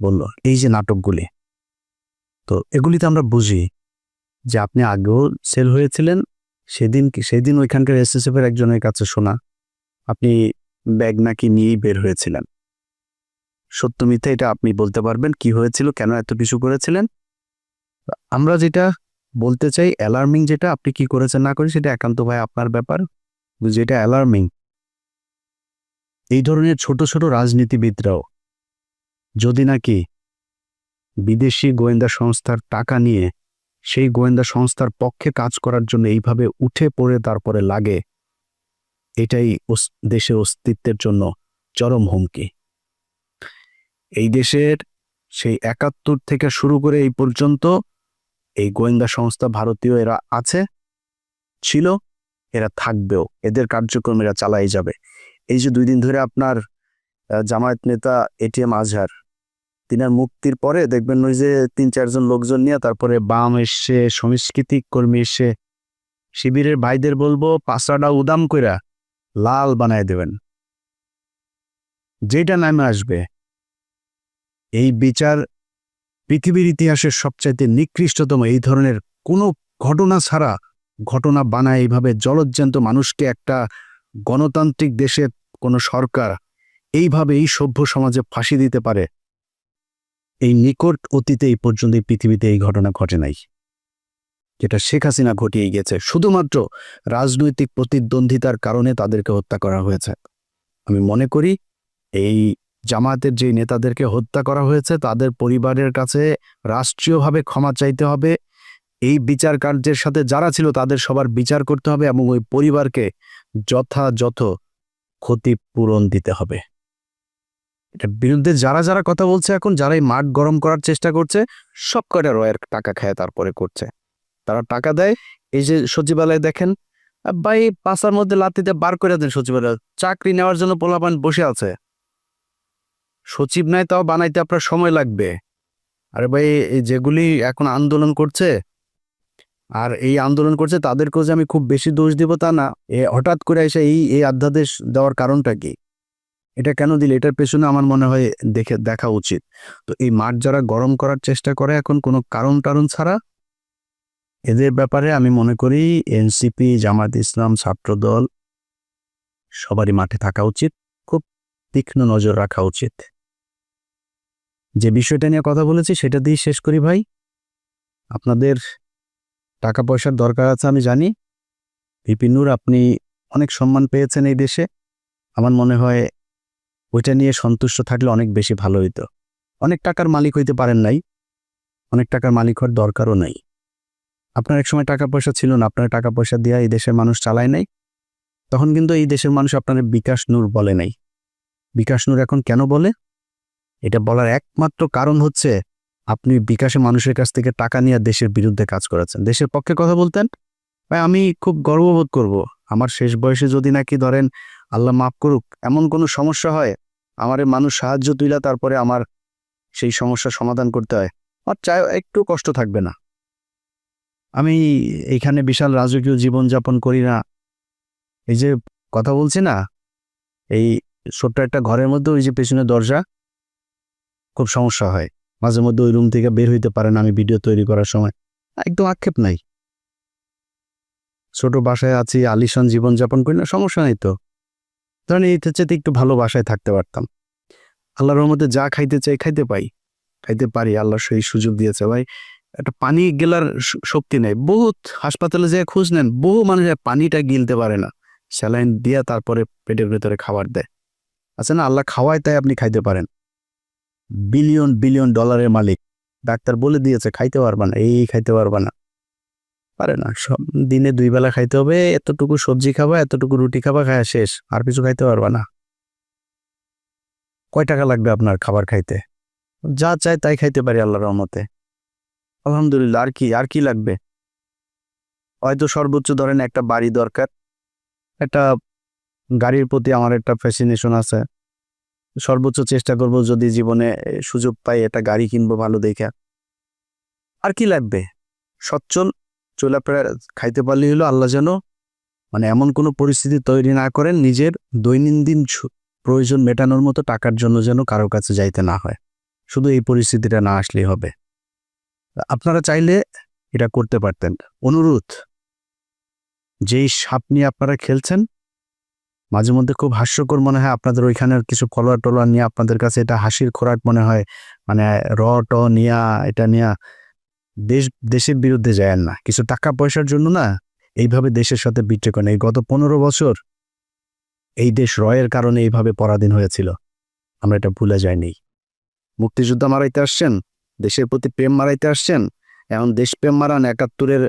বললো এই যে নাটকগুলি, তো এগুলিতে আমরা বুঝি যে আপনি আগেও সেল হয়েছিলেন। সেদিন ওইখানকার এসএসএফ এর একজনের কাছে শোনা আপনি ব্যাগ নাকি নিয়েই বের হয়েছিলেন। সত্য মিথ্যা এটা আপনি বলতে পারবেন, কি হয়েছিল, কেন এত কিছু করেছিলেন। আমরা যেটা বলতে চাই, অ্যালার্মিং যেটা, আপনি কি করেছেন না করেন সেটা একান্ত ভাই আপনার ব্যাপার। যেটা অ্যালার্মিং, এই ধরনের ছোট ছোট রাজনীতিবিদরাও যদি নাকি বিদেশি গোয়েন্দা সংস্থার টাকা নিয়ে সেই গোয়েন্দা সংস্থার পক্ষে কাজ করার জন্য এইভাবে উঠে পড়ে তারপরে লাগে, এটাই দেশের অস্তিত্বের জন্য চরম হুমকি। এই দেশের সেই ৭১ থেকে শুরু করে এই পর্যন্ত এই গোয়েন্দা সংস্থা ভারতীয় এরা আছে, ছিল, এরা থাকবেও, এদের কার্যক্রম এরা চালাই যাবে। এই যে ২ দিন ধরে আপনার জামায়াত নেতা এটিএম আজহার, তিনার মুক্তির পরে দেখবেন ওই যে ৩-৪ জন লোকজন নিয়ে তারপরে বাম এসে, সংস্কৃতি কর্মী এসে, শিবিরের ভাইদের বলবো পাঁচড়া উদাম কইরা লাল বানায় দেবেন। যেটা নামে আসবে এই বিচার পৃথিবীর ইতিহাসের সবচাইতে নিকৃষ্টতম, এই ধরনের কোনো ঘটনা ছাড়া ঘটনা বানায় এইভাবে জলজ্জান্ত মানুষকে একটা গণতান্ত্রিক দেশের কোনো সরকার এইভাবে এই সভ্য সমাজে ফাঁসি দিতে পারে, এই নিকট অতীতে এই পর্যন্ত এই পৃথিবীতে এই ঘটনা ঘটে নাই, যেটা শেখ হাসিনা ঘটিয়ে গেছে। শুধুমাত্র রাজনৈতিক প্রতিদ্বন্দ্বিতার কারণে তাদেরকে হত্যা করা হয়েছে। আমি মনে করি এই জামায়াতের যে নেতাদেরকে হত্যা করা হয়েছে তাদের পরিবারের কাছে রাষ্ট্রীয়ভাবে ক্ষমা চাইতে হবে, এই বিচার কার্যের সাথে যারা ছিল তাদের সবার বিচার করতে হবে এবং ওই পরিবারকে যথাযথ ক্ষতিপূরণ দিতে হবে। এটার বিরুদ্ধে যারা যারা কথা বলছে এখন, যারা এই মাঠ গরম করার চেষ্টা করছে, সব কটা রয়ের টাকা খায় তারপরে করছে। তারা টাকা দেয়, এই যে সচিবালয়ে দেখেন ভাই, পাশার মধ্যে লাতিতে বার করে দেন সচিবালয়, চাকরি নেওয়ার জন্য পোলাপান বসে আছে, সচিব নাই তাও বানাইতে আপনার সময় লাগবে। আরে ভাই, এই যেগুলি এখন আন্দোলন করছে, আর এই আন্দোলন করছে তাদেরকেও যে আমি খুব বেশি দোষ দিব তা না, হঠাৎ করে এসে এই অধ্যাদেশ দেওয়ার কারণটা কি, এটা কেন দিলে, এটার পেছনে আমার মনে হয় দেখা উচিত। তো এই মাঠ যারা গরম করার চেষ্টা করে এখন কোনো কারণ ছাড়া, এদের ব্যাপারে আমি মনে করি এনসিপি, জামায়াত ইসলাম, ছাত্রদল সবারই মাঠে থাকা উচিত, খুব তীক্ষ্ণ নজর রাখা উচিত। যে বিষয়টা নিয়ে কথা বলেছি সেটা দিয়ে শেষ করি ভাই। আপনাদের টাকা পয়সার দরকার আছে আমি জানি, ভিপি নূর আপনি অনেক সম্মান পেয়েছেন এই দেশে, আমার মনে হয় ওইটা নিয়ে সন্তুষ্ট থাকলে অনেক বেশি ভালো হইতো। অনেক টাকার মালিক হইতে পারেন নাই, অনেক টাকার মালিক হওয়ার দরকারও নাই। আপনার এক সময় টাকা পয়সা ছিল না, আপনার টাকা পয়সা দিয়ে এই দেশের মানুষ চালায় নাই, তখন কিন্তু এই দেশের মানুষ আপনার বিকাশ নূর বলে নাই। বিকাশ নূর এখন কেন বলে, এটা বলার একমাত্র কারণ হচ্ছে আপনি বিকাশে মানুষের কাছ থেকে টাকা নিয়ে দেশের বিরুদ্ধে কাজ করেছেন। দেশের পক্ষে কথা বলতেন, ভাই আমি খুব গর্ববোধ করব আমার শেষ বয়সে যদি নাকি ধরেন আল্লাহ মাফ করুক এমন কোনো সমস্যা হয়, আমারে মানুষ সাহায্য তুইলা তারপরে আমার সেই সমস্যার সমাধান করতে হয়, আর চাই একটু কষ্ট থাকবে না। আমি এইখানে বিশাল রাজকীয় জীবনযাপন করি না, এই যে কথা বলছি না, এই ছোট্ট একটা ঘরের মধ্যে ওই যে পেছনে দরজা, খুব সমস্যা হয় মাঝে মধ্যে, ওই রুম থেকে বের হইতে পারে না আমি ভিডিও তৈরি করার সময়। একদম আক্ষেপ নাই, ছোট বাসায় আছি, আলিশান জীবনযাপন করি না, সমস্যা নেই তো। ধরেন এই চেয়ে একটু ভালো বাসায় থাকতে পারতাম। আল্লাহর রহমতে যা খাইতে চাই খাইতে পারি, আল্লাহ সেই সুযোগ দিয়েছে ভাই। একটা পানি গেলার শক্তি নেই, বহুত হাসপাতালে যেয়ে খোঁজ নেন, বহু মানুষ পানিটা গিলতে পারে না, স্যালাইন দিয়া তারপরে পেটের ভেতরে খাবার দেয়। আচ্ছা না, আল্লাহ খাওয়ায় তাই আপনি খাইতে পারেন। বিলিয়ন বিলিয়ন ডলারের মালিক, ডাক্তার বলে দিয়েছে খাইতে পারবা না, এই খাইতে পারবা না, পারে না। সব দিনে 2 বেলা খাইতে হবে, এতটুকু সবজি খাবা, এতটুকু রুটি খাবা, খায়া শেষ, আর কিছু খাইতে পারবা না। কয় টাকা লাগবে আপনার খাবার খাইতে? যা চাই তাই খাইতে পারি আল্লাহর রহমতে, আলহামদুলিল্লাহ। আর কি লাগবে? হয়তো সর্বোচ্চ ধরেন একটা বাড়ি দরকার, একটা গাড়ির প্রতি আমার একটা ফ্যাসিনেশন আছে, সর্বোচ্চ চেষ্টা করব যদি জীবনে সুযোগ পাই একটা গাড়ি কিনবো ভালো দেখে। আর কি লাগবে? সচ্ছল চলাফেরা খাইতে পারলেই হলো। আল্লাহ যেন মানে এমন কোনো পরিস্থিতি তৈরি না করেন নিজের দৈনন্দিন প্রয়োজন মেটানোর মতো টাকার জন্য যেন কারো কাছে যাইতে না হয়। শুধু এই পরিস্থিতিটা না আসলেই হবে। আপনারা চাইলে এটা করতে পারতেন। অনুরোধ, যেই সাপ নিয়ে আপনারা খেলছেন, মাঝে মধ্যে খুব হাস্যকর মনে হয় আপনাদের ওইখানের কিছু ফলোয়ার টলোয়ার নিয়ে, আপনাদের কাছে এটা হাসির খোরাক মনে হয়, মানে নিয়া এটা নিয়া দেশের বিরুদ্ধে যায় না, কিছু টাকা পয়সার জন্য না এইভাবে দেশের সাথে বিট্রে করেন। এই গত 15 বছর এই দেশ রয়ের কারণে এইভাবে পরাধীন হয়েছিল, আমরা এটা ভুলে যাইনি। মুক্তিযোদ্ধা মারাইতে আসছেন, দেশের প্রতি প্রেম মারাইতে আসছেন, এখন দেশপ্রেম মারান, 71-এর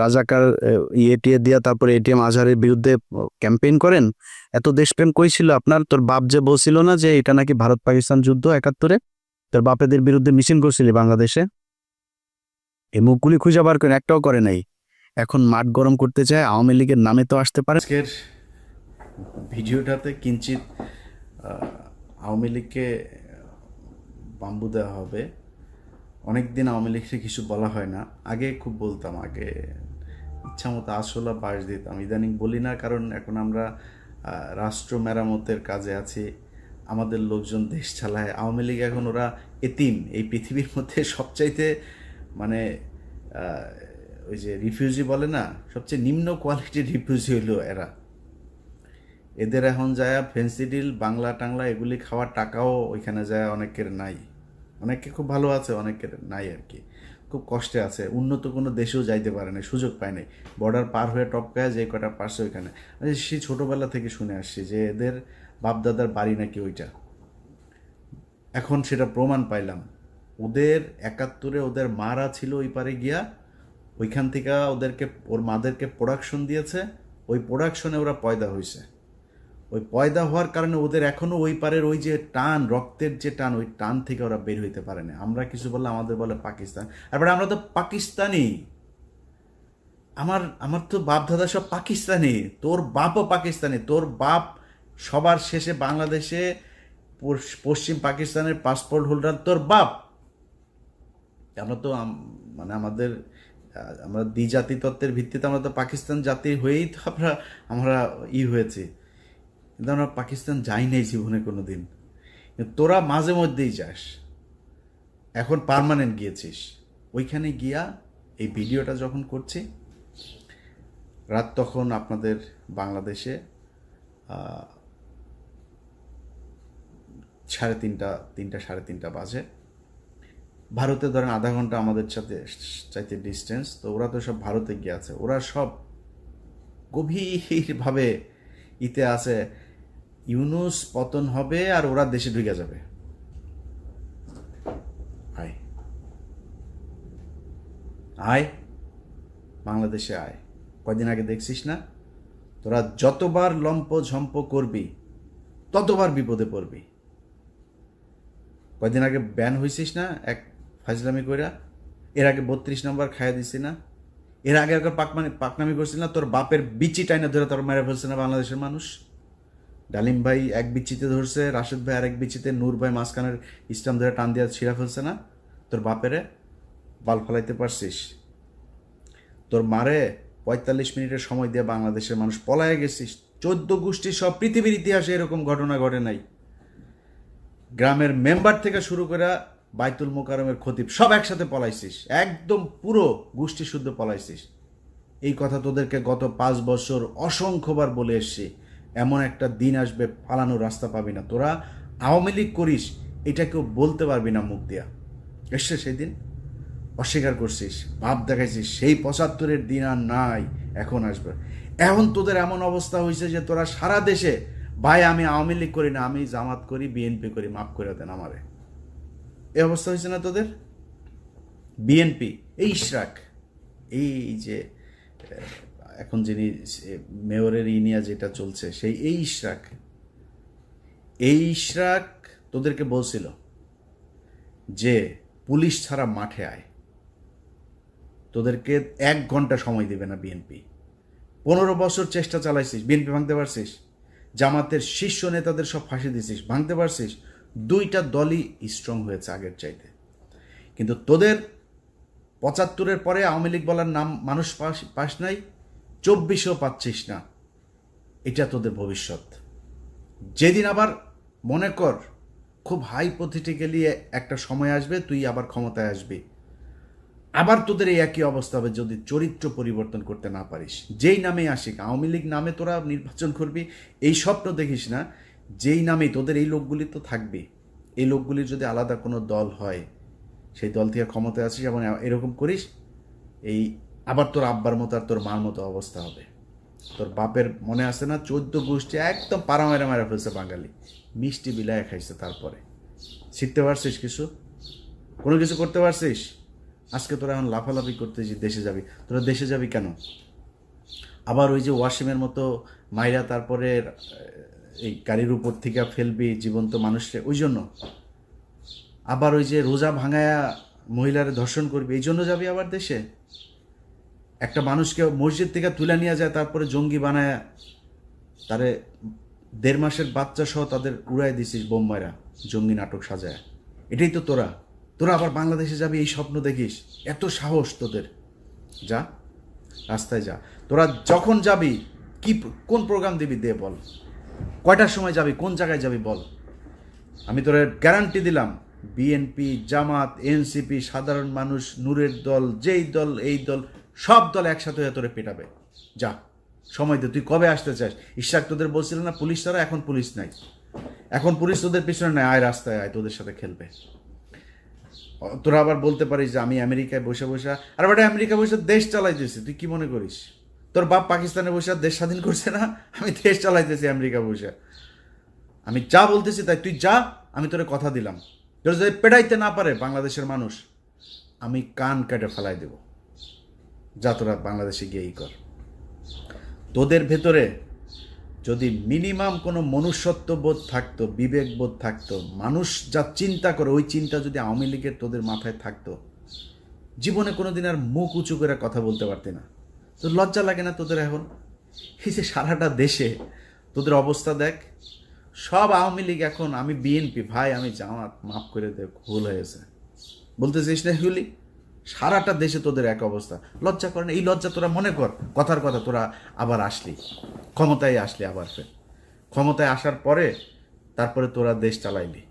রাজাকার টিয়ে দিয়া তারপরে ATM আজহারের বিরুদ্ধে ক্যাম্পেইন করেন। এত দেশপ্রেম কই ছিল আপনার? তোর বাপ যে বলছিল না যে এটা নাকি ভারত পাকিস্তান যুদ্ধ 71-এ, তোর বাপেদের বিরুদ্ধে মিছিল করছিলি বাংলাদেশে? এই মুখগুলি খুঁজে বার করেন, একটাও করে নাই। এখন মাঠ গরম করতে চায়, আওয়ামী লীগের নামে তো আসতে পারে। আজকের ভিডিওটাতে কিঞ্চিত আওয়ামী লীগকে বাম্বু দেওয়া হবে। অনেক দিন আওয়ামী লীগকে কিছু বলা হয় না, আগে খুব বলতাম, আগে ইচ্ছা মতো আসলা বাস দিতাম, ইদানিং বলি না, কারণ এখন আমরা রাষ্ট্র মেরামতের কাজে আছি, আমাদের লোকজন দেশ চালায়। আওয়ামী লীগ এখন ওরা এতিম, এই পৃথিবীর মধ্যে সবচাইতে মানে ওই যে রিফিউজি বলে না, সবচেয়ে নিম্ন কোয়ালিটির রিফিউজি হইল এরা। এদের এখন যায় ফেন্সি ডিল, বাংলা টাংলা এগুলি খাওয়ার টাকাও ওইখানে যায় অনেকের নাই, অনেকে খুব ভালো আছে, অনেকের নাই আর কি, খুব কষ্টে আছে, উন্নত কোনো দেশেও যাইতে পারে না, সুযোগ পায় নাই, বর্ডার পার হয়ে টপকায় যে কটা পারছে ওইখানে। সেই ছোটোবেলা থেকে শুনে আসছি যে এদের বাপদাদার বাড়ি নাকি ওইটা, এখন সেটা প্রমাণ পাইলাম। ওদের 71-এ ওদের মারা ছিল ওই পারে গিয়া, ওইখান থেকে ওদেরকে ওর মাদেরকে প্রোডাকশন দিয়েছে, ওই প্রোডাকশনে ওরা পয়দা হয়েছে। ওই পয়দা হওয়ার কারণে ওদের এখনও ওই পারের ওই যে টান, রক্তের যে টান, ওই টান থেকে ওরা বের হইতে পারে না। আমরা কিছু বললে আমাদের বলে পাকিস্তান, তারপরে আমরা তো পাকিস্তানি, আমার তো বাপ দাদা সব পাকিস্তানি, তোর বাপও পাকিস্তানি, তোর বাপ সবার শেষে বাংলাদেশে পশ্চিম পাকিস্তানের পাসপোর্ট হোল্ডার তোর বাপ। আমরা তো মানে আমরা দ্বিজাতি তত্ত্বের ভিত্তিতে আমরা তো পাকিস্তান জাতি হয়েই তো আমরা হয়েছি, কিন্তু আমরা পাকিস্তান যাই নাই জীবনে কোনো দিন। তোরা মাঝে মধ্যেই যাস, এখন পার্মানেন্ট গিয়েছিস। ওইখানে গিয়া এই ভিডিওটা যখন করছি রাত, তখন আপনাদের বাংলাদেশে 3:30 সাড়ে 3টা বাজে। ভারতে ধরেন আধা ঘন্টা আমাদের চাইতে ডিস্টেন্স, তো ওরা তো সব ভারতে গিয়ে আছে, ওরা সব গভীরভাবে ইতে আছে ইউনূস পতন হবে আর ওরা দেশে ঢুকে যাবে। আয় বাংলাদেশে আয়, কয়দিন আগে দেখছিস না, তোরা যতবার লম্প ঝম্প করবি ততবার বিপদে পড়বি। কয়দিন আগে ব্যান হয়েছিস না এক ফাজলামি কইরা, এর আগে 32 নম্বর খাইয়া দিছি না, এর আগে একবার পাকনামি করছিস না, তোর বাপের বিচি টাইনা ধরে তোর মেরে ফেলছে না বাংলাদেশের মানুষ। ডালিম ভাই এক বিচিতে ধরছে, রাশেদ ভাই আরেক বিচিতে, নূর ভাই মাঝখানের ইসলাম ধরে টান দিয়া ছিঁড়া ফেলছে না? তোর বাপেরে বাল ফলাইতে পারছিস? তোর মারে 45 মিনিটের সময় দিয়ে বাংলাদেশের মানুষ পলায় গেছিস। 14 গোষ্ঠী সব পৃথিবীর ইতিহাসে এরকম ঘটনা ঘটে নাই। গ্রামের মেম্বার থেকে শুরু করে বাইতুল মোকাররমের খতিব সব একসাথে পলাইছিস, একদম পুরো গোষ্ঠী শুদ্ধ পলাইছিস। এই কথা তোদেরকে গত 5 বছর অসংখ্যবার বলে এসছি। এমন একটা দিন আসবে পালানোর রাস্তা পাবি না। তোরা আওয়ামী লীগ করিস এটা কেউ বলতে পারবি না মুখ দিয়া। এসছে সেই দিন, অস্বীকার করছিস, ভাব দেখাইছিস, সেই 75-এর দিন আর নাই, এখন আসবে। এখন তোদের এমন অবস্থা হয়েছে যে তোরা সারা দেশে, ভাই আমি আওয়ামী লীগ করি না, আমি জামাত করি, বিএনপি করি, মাফ করে দেন আমারে। এই অবস্থা হয়েছে না তোদের? বিএনপি, এই ইশরাক, এই যে এখন যিনি মেয়রের ইনিয়া যেটা চলছে, সেই এই ইশরাক তোদেরকে বলছিল যে পুলিশ ছাড়া মাঠে আয়। তোদেরকে 1 ঘন্টা সময় দিবে না বিএনপি। 15 বছর চেষ্টা চালাইছিস, বিএনপি ভাঙতে পারছিস? জামাতের শীর্ষ নেতাদের সব ফাঁসি দিছিস, ভাঙতে পারছিস? 2টা দলই স্ট্রং হয়েছে আগের চাইতে। কিন্তু তোদের 75-এর পরে আওয়ামী লীগ বলার নাম মানুষ পাস নাই, 24-ও পাচ্ছিস না। এটা তোদের ভবিষ্যৎ। যেদিন আবার মনে কর খুব হাইপোথেটিক্যালি একটা সময় আসবে, তুই আবার ক্ষমতায় আসবি, আবার তোদের এই একই অবস্থা হবে যদি চরিত্র পরিবর্তন করতে না পারিস। যেই নামে আসিক, আওয়ামী লীগ নামে তোরা নির্বাচন করবি, এই স্বপ্ন দেখিস না। যেই নামেই তোদের এই লোকগুলি তো থাকবে, এই লোকগুলির যদি আলাদা কোনো দল হয়, সেই দল থেকে ক্ষমতায় আসিস এবং এরকম করিস, এই আবার তোর আব্বার মতো আর তোর মার মতো অবস্থা হবে। তোর বাপের মনে আছে না, 14 গোষ্ঠী একদম পাড়া মারা ফেলছে বাঙালি, মিষ্টি বিলায় খাইছে। তারপরে শিখতে পারছিস কিছু? কোনো কিছু করতে পারছিস? আজকে তোরা এখন লাফালাফি করতে যে দেশে যাবি। তোরা দেশে যাবি কেন? আবার ওই যে ওয়াসিমের মতো মাইরা তারপরে এই গাড়ির উপর থেকে ফেলবি জীবন্ত মানুষকে, ওই জন্য? আবার ওই যে রোজা ভাঙায়া মহিলারে ধর্ষণ করবি, এই জন্য যাবি আবার দেশে? একটা মানুষকে মসজিদ থেকে তুলে নিয়ে যায়, তারপরে জঙ্গি বানায় তারে 1.5 মাসের বাচ্চা সহ তাদের উড়াই দিছিস বোম্বাইরা, জঙ্গি নাটক সাজায়। এটাই তো তোরা। তোরা আবার বাংলাদেশে যাবি, এই স্বপ্ন দেখিস? এত সাহস তোদের? যা, রাস্তায় যা। তোরা যখন যাবি কোন প্রোগ্রাম দিবি দে বল, কয়টার সময় যাবি, কোন জায়গায় যাবি বল। আমি তোরা গ্যারান্টি দিলাম, বিএনপি, জামাত, এনসিপি, সাধারণ মানুষ, নূরের দল, যেই দল এই দল, সব দল একসাথে হয়ে তোরে পেটাবে। যা, সময় দে। তুই কবে আসতে চাস? ইশাক তোদের বলছিল না পুলিশ ছাড়া? এখন পুলিশ নাই, এখন পুলিশ তোদের পিছনে নাই, আয় রাস্তায় আয়, তোদের সাথে খেলবে। তোরা আবার বলতে পারিস যে আমি আমেরিকায় বসে বসে, আর বেটা আমেরিকা বসে দেশ চালাইতেছি, তুই কি মনে করিস? তোর বাপ পাকিস্তানে বসে দেশ স্বাধীন করছে না? আমি দেশ চালাইতেছি আমেরিকা বসে। আমি যা বলতেছি তাই, তুই যা, আমি তোরে কথা দিলাম। তোর যদি পেটাইতে না পারে বাংলাদেশের মানুষ, আমি কান কেটে ফেলাই দেব। যা, তোরা বাংলাদেশে গিয়েই কর। তোদের ভেতরে যদি মিনিমাম কোনো মনুষ্যত্ব বোধ থাকতো, বিবেক বোধ থাকতো, মানুষ যা চিন্তা করে ওই চিন্তা যদি আওয়ামী লীগের তোদের মাথায় থাকতো, জীবনে কোনোদিন আর মুখ উঁচু করে কথা বলতে পারতি না। তো লজ্জা লাগে না তোদের এখন? এই যে সারাটা দেশে তোদের অবস্থা দেখ, সব আওয়ামী লীগ এখন, আমি বিএনপি, ভাই আমি জামাত, মাফ করে দে, ভুল হয়েছে বলতেছিস না এগুলি? সারাটা দেশে তোদের এক অবস্থা। লজ্জা করে না? এই লজ্জা তোরা মনে কর, কথার কথা তোরা আবার আসলি, ক্ষমতায় আসলি, আবার ফের ক্ষমতায় আসার পরে তারপরে তোরা দেশ চালাইলি,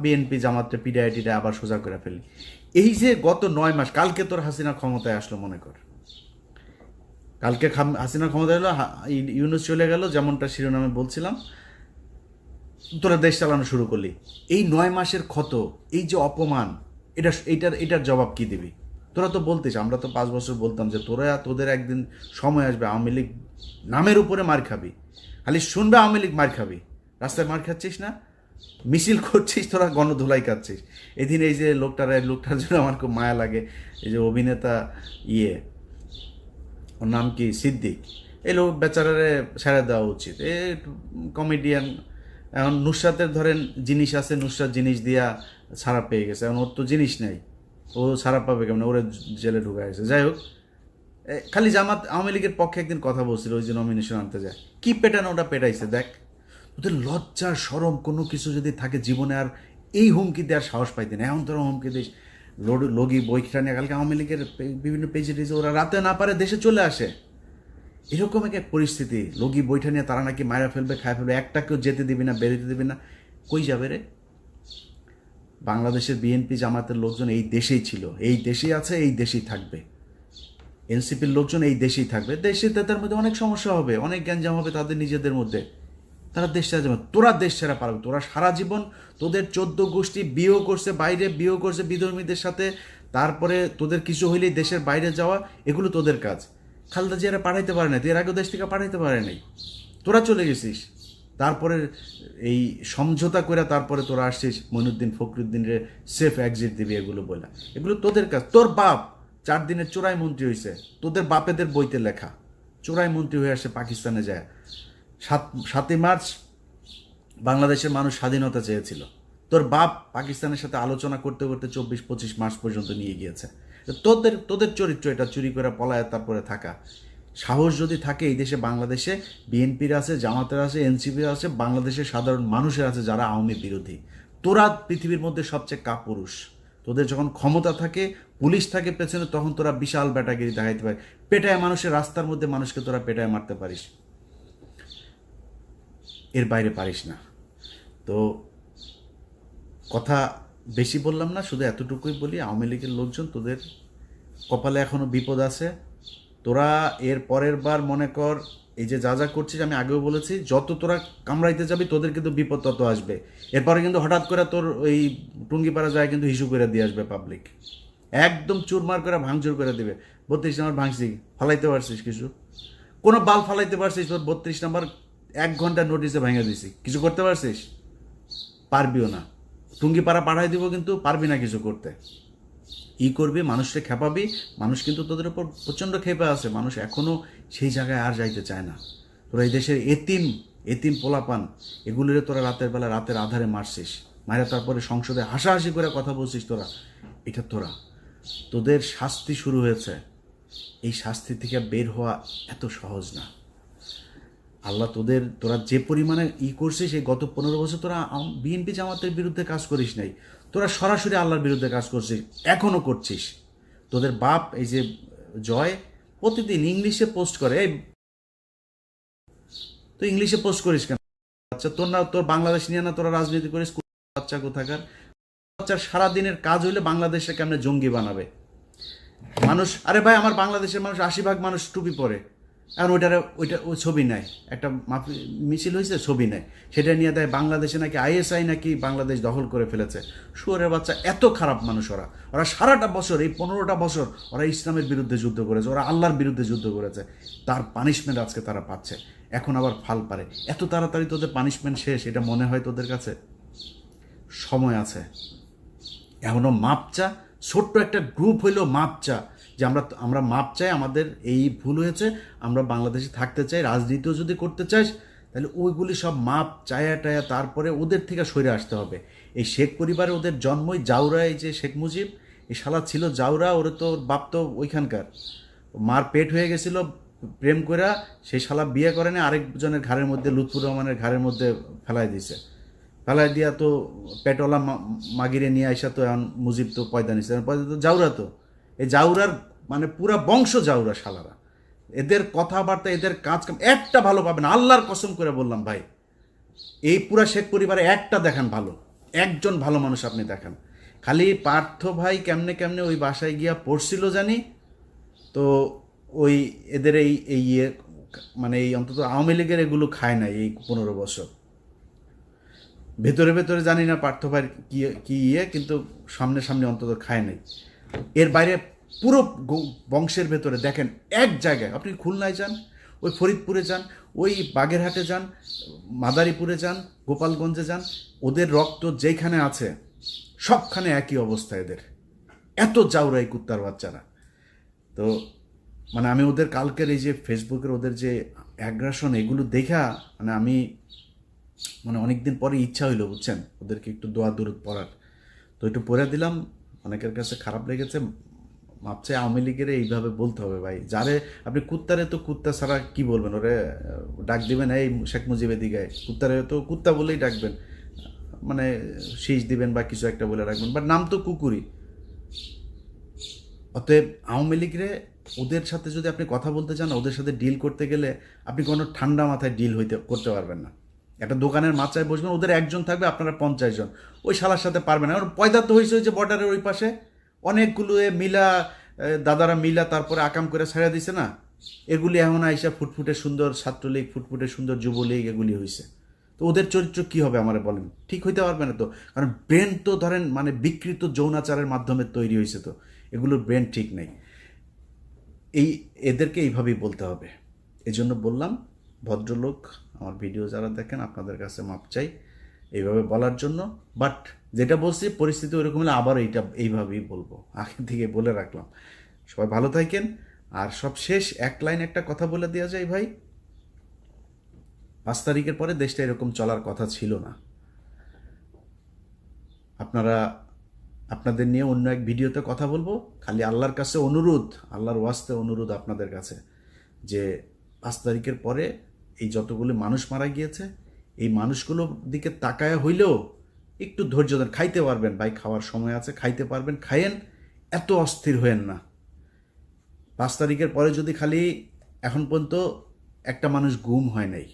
বিএনপি জামাতটা পিডিআইটিটা আবার সোজা করে ফেললি। এই যে গত 9 মাস, কালকে তোর হাসিনা ক্ষমতায় আসলো, মনে কর কালকে হাসিনা ক্ষমতায় এলো, ইউনূস চলে গেল, যেমনটা শিরোনামে বলছিলাম, তোরা দেশ চালানো শুরু করলি। এই 9 মাসের ক্ষত, এই যে অপমান, এটার জবাব কি দিবি? তোরা তো বলতিস, আমরা তো 5 বছর বলতাম যে তোদের একদিন সময় আসবে আওয়ামী লীগ নামের উপরে মার খাবি, খালি শুনবে আওয়ামী লীগ মার খাবি। রাস্তায় মার খাচ্ছিস না, মিছিল করছিস, তোরা গণধুলাই খাচ্ছিস। এদিন এই যে লোকটার জন্য আমার খুব মায়া লাগে, এই যে অভিনেতা ওর নাম কি, সিদ্দিক, এই লোক বেচারারে ছেড়ে দেওয়া উচিত। এ কমেডিয়ান। এখন নুসরাতের ধরেন জিনিস আছে, নুসরাত জিনিস দিয়া ছাড়া পেয়ে গেছে, এখন ওর তো জিনিস নেই, ও ছাড়া পাবে কেমন? ওরে জেলে ঢুকায় গেছে। যাই হোক, খালি জামাত আওয়ামী লীগের পক্ষে একদিন কথা বলছিল, ওই যে নমিনেশন আনতে যায়, কি পেটানো ওটা পেটাইছে দেখ। ওদের লজ্জা শরম কোনো কিছু যদি থাকে জীবনে, আর এই হুমকি দেওয়ার সাহস পাইতে না। এখন তোরা হুমকি দিস, লগি বইটা নিয়ে কালকে আওয়ামী লীগের বিভিন্ন পেজে টেজে ওরা রাতে না পারে দেশে চলে আসে। এরকম এক পরিস্থিতি, লগি বইটা নিয়ে তারা নাকি মারা ফেলবে, খায় ফেলবে, একটা কেউ যেতে দিবি না, বেরোতে দিবি না। কই যাবে রে? বাংলাদেশের বিএনপি জামাতের লোকজন এই দেশেই ছিল, এই দেশেই আছে, এই দেশেই থাকবে। এনসিপির লোকজন এই দেশেই থাকবে। দেশে তাদের মধ্যে অনেক সমস্যা হবে, অনেক গ্যাঞ্জাম হবে তাদের নিজেদের মধ্যে, তারা দেশ ছেড়ে যাবে। তোরা দেশ ছেড়া পারবে? তোরা সারা জীবন তোদের 14 গোষ্ঠী বিয়েও করছে, বাইরে বিয়েও করছে বিধর্মীদের সাথে, তারপরে তোদের কিছু হইলেই দেশের বাইরে যাওয়া, এগুলো তোদের কাজ। খালেদা জিয়ারা পাঠাইতে পারে না, এর আগেও দেশ থেকে পাঠাইতে পারে নাই, তোরা চলে গেছিস। তারপরে এই সমঝোতা করে তারপরে তোরা আসছিস মইনুদ্দিন ফখরুদ্দিনের সেফ এক্সিট দিবি, এগুলো বলে, এগুলো তোদের কাজ। তোর বাপ 4 দিনের চোরাই মন্ত্রী হয়েছে, তোদের বাপেদের বইতে লেখা, চোরাই মন্ত্রী হয়ে আসে পাকিস্তানে যায়। 7ই মার্চ বাংলাদেশের মানুষ স্বাধীনতা চেয়েছিল, তোর বাপ পাকিস্তানের সাথে আলোচনা করতে করতে 24-25 মাস পর্যন্ত নিয়ে গিয়েছে। তোদের চরিত্র এটা, চুরি করে পলায় তারপরে থাকা। সাহস যদি থাকে এই দেশে, বাংলাদেশে বিএনপির আছে, জামাতের আছে, এনসিপির আছে, বাংলাদেশের সাধারণ মানুষের আছে যারা আওয়ামী বিরোধী। তোরা পৃথিবীর মধ্যে সবচেয়ে কাপুরুষ। তোদের যখন ক্ষমতা থাকে, পুলিশ থাকে পেছনে, তখন তোরা বিশাল ব্যাটাগিরি দেখাইতে পারিস। পেটায় মানুষের, রাস্তার মধ্যে মানুষকে তোরা পেটায় মারতে পারিস, এর বাইরে পারিস না। তো কথা বেশি বললাম না, শুধু এতটুকুই বলি, আওয়ামী লীগের লোকজন তোদের কপালে এখনো বিপদ আছে। তোরা এর পরের বার মনে কর এই যে যা যা করছিস, আমি আগেও বলেছি, যত তোরা কামড়াইতে যাবি তোদের কিন্তু বিপদ তত আসবে। এরপরে কিন্তু হঠাৎ করে তোর ওই টুঙ্গিপাড়া যায় কিন্তু হিসু করে দিয়ে আসবে পাবলিক, একদম চুরমার করে ভাঙচুর করে দিবে। 32 নম্বর ভাঙছি, ফালাইতে পারছিস কিছু? কোনো বাল ফালাইতে পারছিস? তোর 32 নম্বর 1 ঘন্টা নোটিসে ভেঙে দিছি, কিছু করতে পারছিস? পারবিও না। টুঙ্গিপাড়া পাঠাই দিব, কিন্তু পারবি না কিছু করতে। করবি, মানুষকে খেপাবি, মানুষ কিন্তু তোদের উপর প্রচণ্ড খেপে আছে। মানুষ এখনও সেই জায়গায় আর যাইতে চায় না। তোরা এই দেশের এতিম পোলাপান, এগুলোরে তোরা রাতের বেলা রাতের আধারে মারছিস, মারা তারপরে সংসদে হাসাহাসি করে কথা বলছিস। এটা তোদের শাস্তি শুরু হয়েছে। এই শাস্তি থেকে বের হওয়া এত সহজ না। আল্লাহ তোরা যে পরিমাণে করছিস, এই গত 15 বছর তোরা বিএনপি জামাতের বিরুদ্ধে কাজ করিস নাই, তোরা সরাসরি আল্লাহর বিরুদ্ধে কাজ করছিস, এখনও করছিস। তোদের বাপ এই যে জয় প্রতিদিন ইংলিশে পোস্ট করে, এই তো ইংলিশে পোস্ট করিস কেন? আচ্ছা, তোর বাংলাদেশ নিয়ে না তোরা রাজনীতি করিস? বাচ্চা কোথাকার বাচ্চার সারাদিনের কাজ হইলে বাংলাদেশে কেমনে জঙ্গি বানাবে মানুষ। আরে ভাই, আমার বাংলাদেশের মানুষ 80% মানুষ টুপি পরে, আর ওই ছবি নেয়, একটা মিছিল হয়েছে, ছবি নেয়, সেটা নিয়ে দেয় বাংলাদেশে নাকি আইএসআই নাকি বাংলাদেশ দখল করে ফেলেছে। শুয়োরের বাচ্চা, এত খারাপ মানুষ ওরা সারাটা বছর, এই 15টা বছর ওরা ইসলামের বিরুদ্ধে যুদ্ধ করেছে, ওরা আল্লাহর বিরুদ্ধে যুদ্ধ করেছে, তার পানিশমেন্ট আজকে তারা পাচ্ছে। এখন আবার ফাল পারে। এত তাড়াতাড়ি তোদের পানিশমেন্ট শেষ এটা মনে হয় তোদের কাছে? সময় আছে, এখনও মাপ চা। ছোট্ট একটা গ্রুপ হইলেও মাপ চা, যে আমরা মাপ চাই, আমাদের এই ভুল হয়েছে, আমরা বাংলাদেশে থাকতে চাই, রাজনীতিও যদি করতে চাইস তাহলে ওইগুলি সব মাপ চায়া টায়া, তারপরে ওদের থেকে সরে আসতে হবে। এই শেখ পরিবারে ওদের জন্মই জাউরা, এই যে শেখ মুজিব, এই শালা ছিল জাউরা, ওরে তো বাপ তো ওইখানকার, মার পেট হয়ে গেছিল প্রেম কইরা, সেই শালা বিয়ে করে না, আরেকজনের ঘাড়ের মধ্যে, লুৎফুর রহমানের ঘাড়ের মধ্যে ফেলাই দিছে। ফেলাই দিয়া তো পেটওয়ালা মাগিরে নিয়ে আসা, তো এখন মুজিব তো পয়দা নিছে, পয়দা তো জাউরা, তো এই জাউরার মানে পুরা বংশ জাউরা শালারা। এদের কথাবার্তা, এদের কাজ কাম একটা ভালো পাবে না, আল্লাহর কসম করে বললাম ভাই। এই পুরা শেখ পরিবারে একটা দেখান ভালো, একজন ভালো মানুষ আপনি দেখান। খালি পার্থ ভাই কেমনে কেমনে ওই বাসায় গিয়া পড়ছিল জানি, তো ওই এদের এই মানে এই অন্তত আওয়ামী লীগের এগুলো খায় নাই এই 15 বছর। ভেতরে ভেতরে জানি না পার্থ ভাই কি কিন্তু সামনে অন্তত খায় নাই। এর বাইরে পুরো বংশের ভেতরে দেখেন, এক জায়গায় আপনি খুলনায় যান, ওই ফরিদপুরে যান, ওই বাগেরহাটে যান, মাদারীপুরে যান, গোপালগঞ্জে যান, ওদের রক্ত যেখানে আছে সবখানে একই অবস্থা এদের। এত জাউরা এই কুত্তার বাচ্চারা। তো মানে আমি ওদের কালকের এই যে ফেসবুকের ওদের যে অ্যাগ্রাসন, এগুলো দেখা মানে আমি মানে অনেকদিন পরে ইচ্ছা হইলো, বুঝছেন, ওদেরকে একটু দোয়া দরুদ পড়ার। তো একটু পড়ে দিলাম, অনেকের কাছে খারাপ লেগেছে, মাপ চাই আওয়ামী লীগের এইভাবে বলতে হবে ভাই। যারে আপনি কুত্তারে তো কুত্তা ছাড়া কি বলবেন, ওরে ডাক দিবেন এই শেখ মুজিবের দিকে, কুত্তারে তো কুত্তা বলেই ডাকবেন, মানে শীষ দিবেন বা কিছু একটা বলে রাখবেন, বাট নাম তো কুকুরই। অতএব আওয়ামী লীগরে ওদের সাথে যদি আপনি কথা বলতে চান, ওদের সাথে ডিল করতে গেলে আপনি কোনো ঠান্ডা মাথায় ডিল করতে পারবেন না। একটা দোকানের মাথায় বসবেন, ওদের একজন থাকবে, আপনারা 50 জন, ওই শালার সাথে পারবেন না। পয়দা তো হয়েছে যে বর্ডারের ওই পাশে অনেকগুলো মিলা দাদারা মিলা তারপরে আকাম করে ছেড়ে দিছে না, এগুলি এখন আইসা ফুটফুটে সুন্দর ছাত্রলীগ, ফুটফুটে সুন্দর যুবলীগ এগুলি হয়েছে। তো ওদের চরিত্র কি হবে আমারে বলেন? ঠিক হইতে পারবে না তো, কারণ ব্রেন তো ধরেন মানে বিকৃত যৌনাচারের মাধ্যমে তৈরি হয়েছে, তো এগুলোর ব্রেন ঠিক নেই। এদেরকে এইভাবেই বলতে হবে। এজন্য বললাম, ভদ্রলোক আমার ভিডিও যারা দেখেন আপনাদের কাছে মাপ চাই এইভাবে বলার জন্য। বাট যেটা বলছি পরিস্থিতি ওইরকম হলে আবার এইভাবেই বলবো, আগে থেকে বলে রাখলাম। সবাই ভালো থাকেন। আর সব শেষ এক লাইন একটা কথা বলে দেওয়া যায় ভাই, 5 তারিখের পরে দেশটা এরকম চলার কথা ছিল না। আপনাদের নিয়ে অন্য এক ভিডিওতে কথা বলবো। খালি আল্লাহর কাছে অনুরোধ, আল্লাহর ওয়াস্তে অনুরোধ আপনাদের কাছে, যে 5 তারিখের পরে এই যতগুলো মানুষ মারা গিয়েছে, এই মানুষগুলোর দিকে তাকায় হইলেও একটু ধৈর্য ধরেন। খাইতে পারবেন ভাই, খাওয়ার সময় আছে, খাইতে পারবেন, খাইয়েন, এত অস্থির হয়েন না। 5 তারিখের পরে যদি খালি এখন পর্যন্ত একটা মানুষ গুম হয় নাই,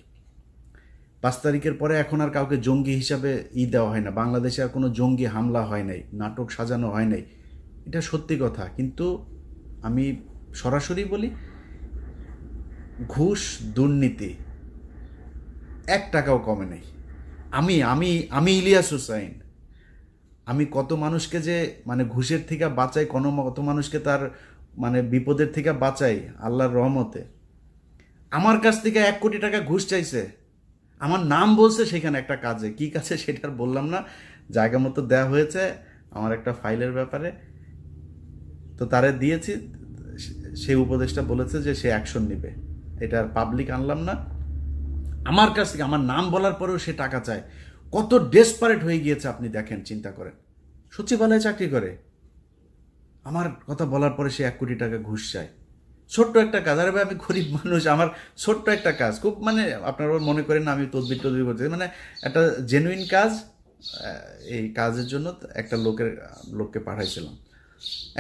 5 তারিখের পরে এখন আর কাউকে জঙ্গি হিসাবে দেওয়া হয় না, বাংলাদেশে আর কোনো জঙ্গি হামলা হয় নাই, নাটক সাজানো হয় নাই, এটা সত্যি কথা। কিন্তু আমি সরাসরি বলি, ঘুষ দুর্নীতি 1 টাকাও কমে নেই। আমি আমি আমি ইলিয়াস হুসাইন, আমি কত মানুষকে যে মানে ঘুষের থেকে বাঁচাই, কত মানুষকে তার মানে বিপদের থেকে বাঁচাই আল্লাহর রহমতে। আমার কাছ থেকে 1 কোটি টাকা ঘুষ চাইছে, আমার নাম বলছে সেখানে একটা কাজে, কি কাজে সেটা বললাম না, জায়গা মতো দেওয়া হয়েছে আমার একটা ফাইলের ব্যাপারে, তো তারে দিয়েছি, সেই উপদেশটা বলেছে যে সে অ্যাকশন নেবে, এটা পাবলিক আনলাম না। আমার কাছ থেকে আমার নাম বলার পরেও সে টাকা চায়, কত ডেসপারেট হয়ে গিয়েছে আপনি দেখেন, চিন্তা করেন। সচিবালয়ে চাকরি করে, আমার কথা বলার পরে সে 1 কোটি টাকা ঘুষ চায়। ছোট্ট একটা কাজ, আরে ভাই আমি গরিব মানুষ, আমার ছোট্ট একটা কাজ, খুব মানে আপনারা মনে করেন না আমি তদবির করতে, মানে একটা জেনুইন কাজ। এই কাজের জন্য একটা লোককে পাঠাইছিলাম,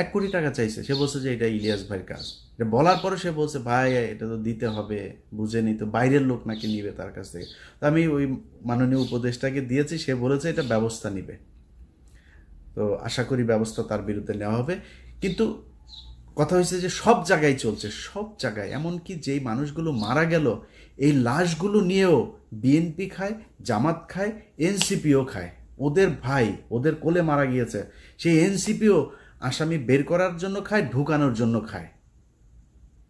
1 কোটি টাকা চাইছে, সে বলছে যে এটা ইলিয়াস ভাইয়ের কাজ। এটা বলার পরে সে বলছে ভাই এটা তো দিতে হবে, বুঝে নি তো, বাইরের লোক নাকি নিবে তার কাছ থেকে। তো আমি ওই মাননীয় উপদেষ্টাকে দিয়েছি, সে বলেছে এটা ব্যবস্থা নিবে, তো আশা করি ব্যবস্থা তার বিরুদ্ধে নেওয়া হবে। কিন্তু কথা হয়েছে যে সব জায়গায় চলছে, সব জায়গায়, এমনকি যেই মানুষগুলো মারা গেল এই লাশগুলো নিয়েও বিএনপি খায়, জামাত খায়, এনসিপিও খায়। ওদের ভাই ওদের কোলে মারা গিয়েছে, সেই এনসিপিও আসামি বের করার জন্য খায়, ঢুকানোর জন্য খায়।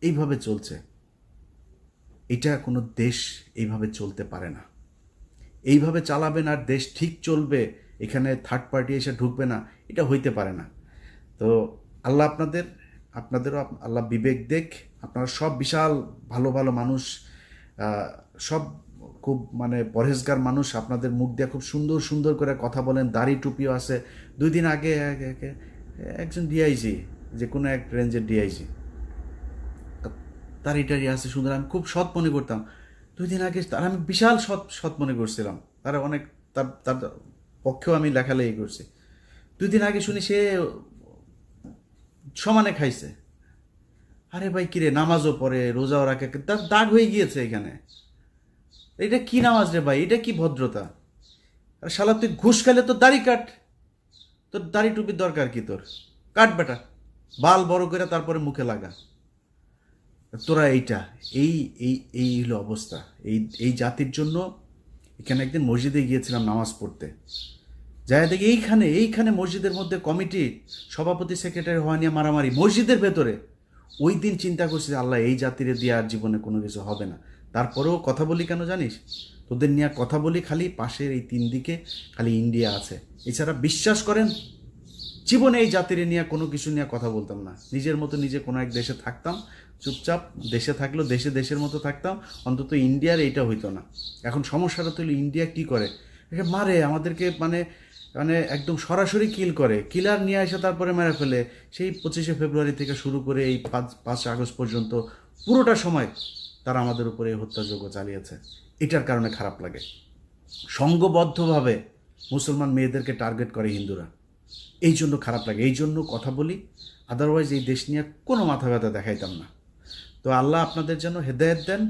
এইভাবে চলছে। এটা কোনো দেশ এইভাবে চলতে পারে না। এইভাবে চালাবেন আর দেশ ঠিক চলবে, এখানে থার্ড পার্টি এসে ঢুকবে না, এটা হইতে পারে না। তো আল্লাহ আপনাদেরও আল্লাহ বিবেক দেখ। আপনারা সব বিশাল ভালো ভালো মানুষ, সব খুব মানে পরহেজগার মানুষ, আপনাদের মুখ দিয়ে খুব সুন্দর সুন্দর করে কথা বলেন, দাড়ি টুপিও আছে। 2 দিন আগে একজন ডিআইজি, যে কোনো এক রেঞ্জের ডিআইজি, দাড়ি টাড়ি আছে সুন্দর, আমি খুব সৎ মনে করতাম। 2 দিন আগে তার আমি বিশাল সৎ মনে করছিলাম, তারা অনেক তার পক্ষেও আমি লেখালেখি করছি। 2 দিন আগে শুনি সে সমানে খাইছে। আরে ভাই কিরে, নামাজও পড়ে, রোজাও রাখে, তার দাগ হয়ে গিয়েছে এখানে। এটা কি নামাজ রে ভাই, এটা কি ভদ্রতা? আর শালা তুই ঘুষ খেলে তো দাড়ি কাট, তোর দাড়ি টুপির দরকার কি? তোর কাট বেটা, বাল বড় করে তারপরে মুখে লাগা। তোরা এই হলো অবস্থা। এই জাতির জন্য এখানে একদিন মসজিদে গিয়েছিলাম নামাজ পড়তে, যাই দেখি এইখানে মসজিদের মধ্যে কমিটি সভাপতি সেক্রেটারি হওয়া নিয়ে মারামারি মসজিদের ভেতরে। ওই দিন চিন্তা করছি আল্লাহ এই জাতিরে দিয়ে আর জীবনে কোনো কিছু হবে না। তারপরেও কথা বলি কেন জানিস? তোদের নিয়ে কথা বলি খালি পাশের এই 3 দিকে খালি ইন্ডিয়া আছে, এছাড়া বিশ্বাস করেন জীবনে এই জাতিরে নিয়ে কোনো কিছু নিয়ে কথা বলতাম না। নিজের মতো নিজে কোনো এক দেশে থাকতাম, চুপচাপ দেশে থাকলেও দেশের মতো থাকতাম, অন্তত ইন্ডিয়ার এইটা হইতো না। এখন সমস্যাটা তো হলো ইন্ডিয়া কী করে, এটা মারে আমাদেরকে, মানে মানে একদম সরাসরি কিল করে, কিলার নিয়ে এসে তারপরে মেরে ফেলে। সেই 25শে ফেব্রুয়ারি থেকে শুরু করে এই 5 আগস্ট পর্যন্ত পুরোটা সময় তারা আমাদের উপরে এই হত্যাযজ্ঞ চালিয়েছে। এটার কারণে খারাপ লাগে। সংঘবদ্ধভাবে মুসলমান মেয়েদেরকে টার্গেট করে হিন্দুরা, এই জন্য খারাপ লাগে, এই জন্য কথা বলি। আদারওয়াইজ এই দেশ নিয়ে কোনো মাথা ব্যথা দেখাইতাম না। তো আল্লাহ আপনাদের জন্য হেদায়েত দেন।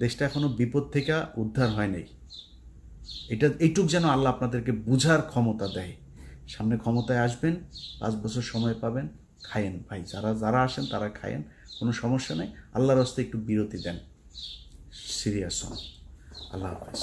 দেশটা এখনো বিপদ থেকে উদ্ধার হয় নাই, এইটুক যেন আল্লাহ আপনাদেরকে বুঝার ক্ষমতা দেয়। সামনে ক্ষমতায় আসবেন, 5 বছর সময় পাবেন, খায়েন ভাই, যারা আসেন তারা খায়েন, কোনো সমস্যা নেই। আল্লাহর রাস্তায় একটু বিরতি দেন, সিরিয়াস হন। আল্লাহ হাফেজ।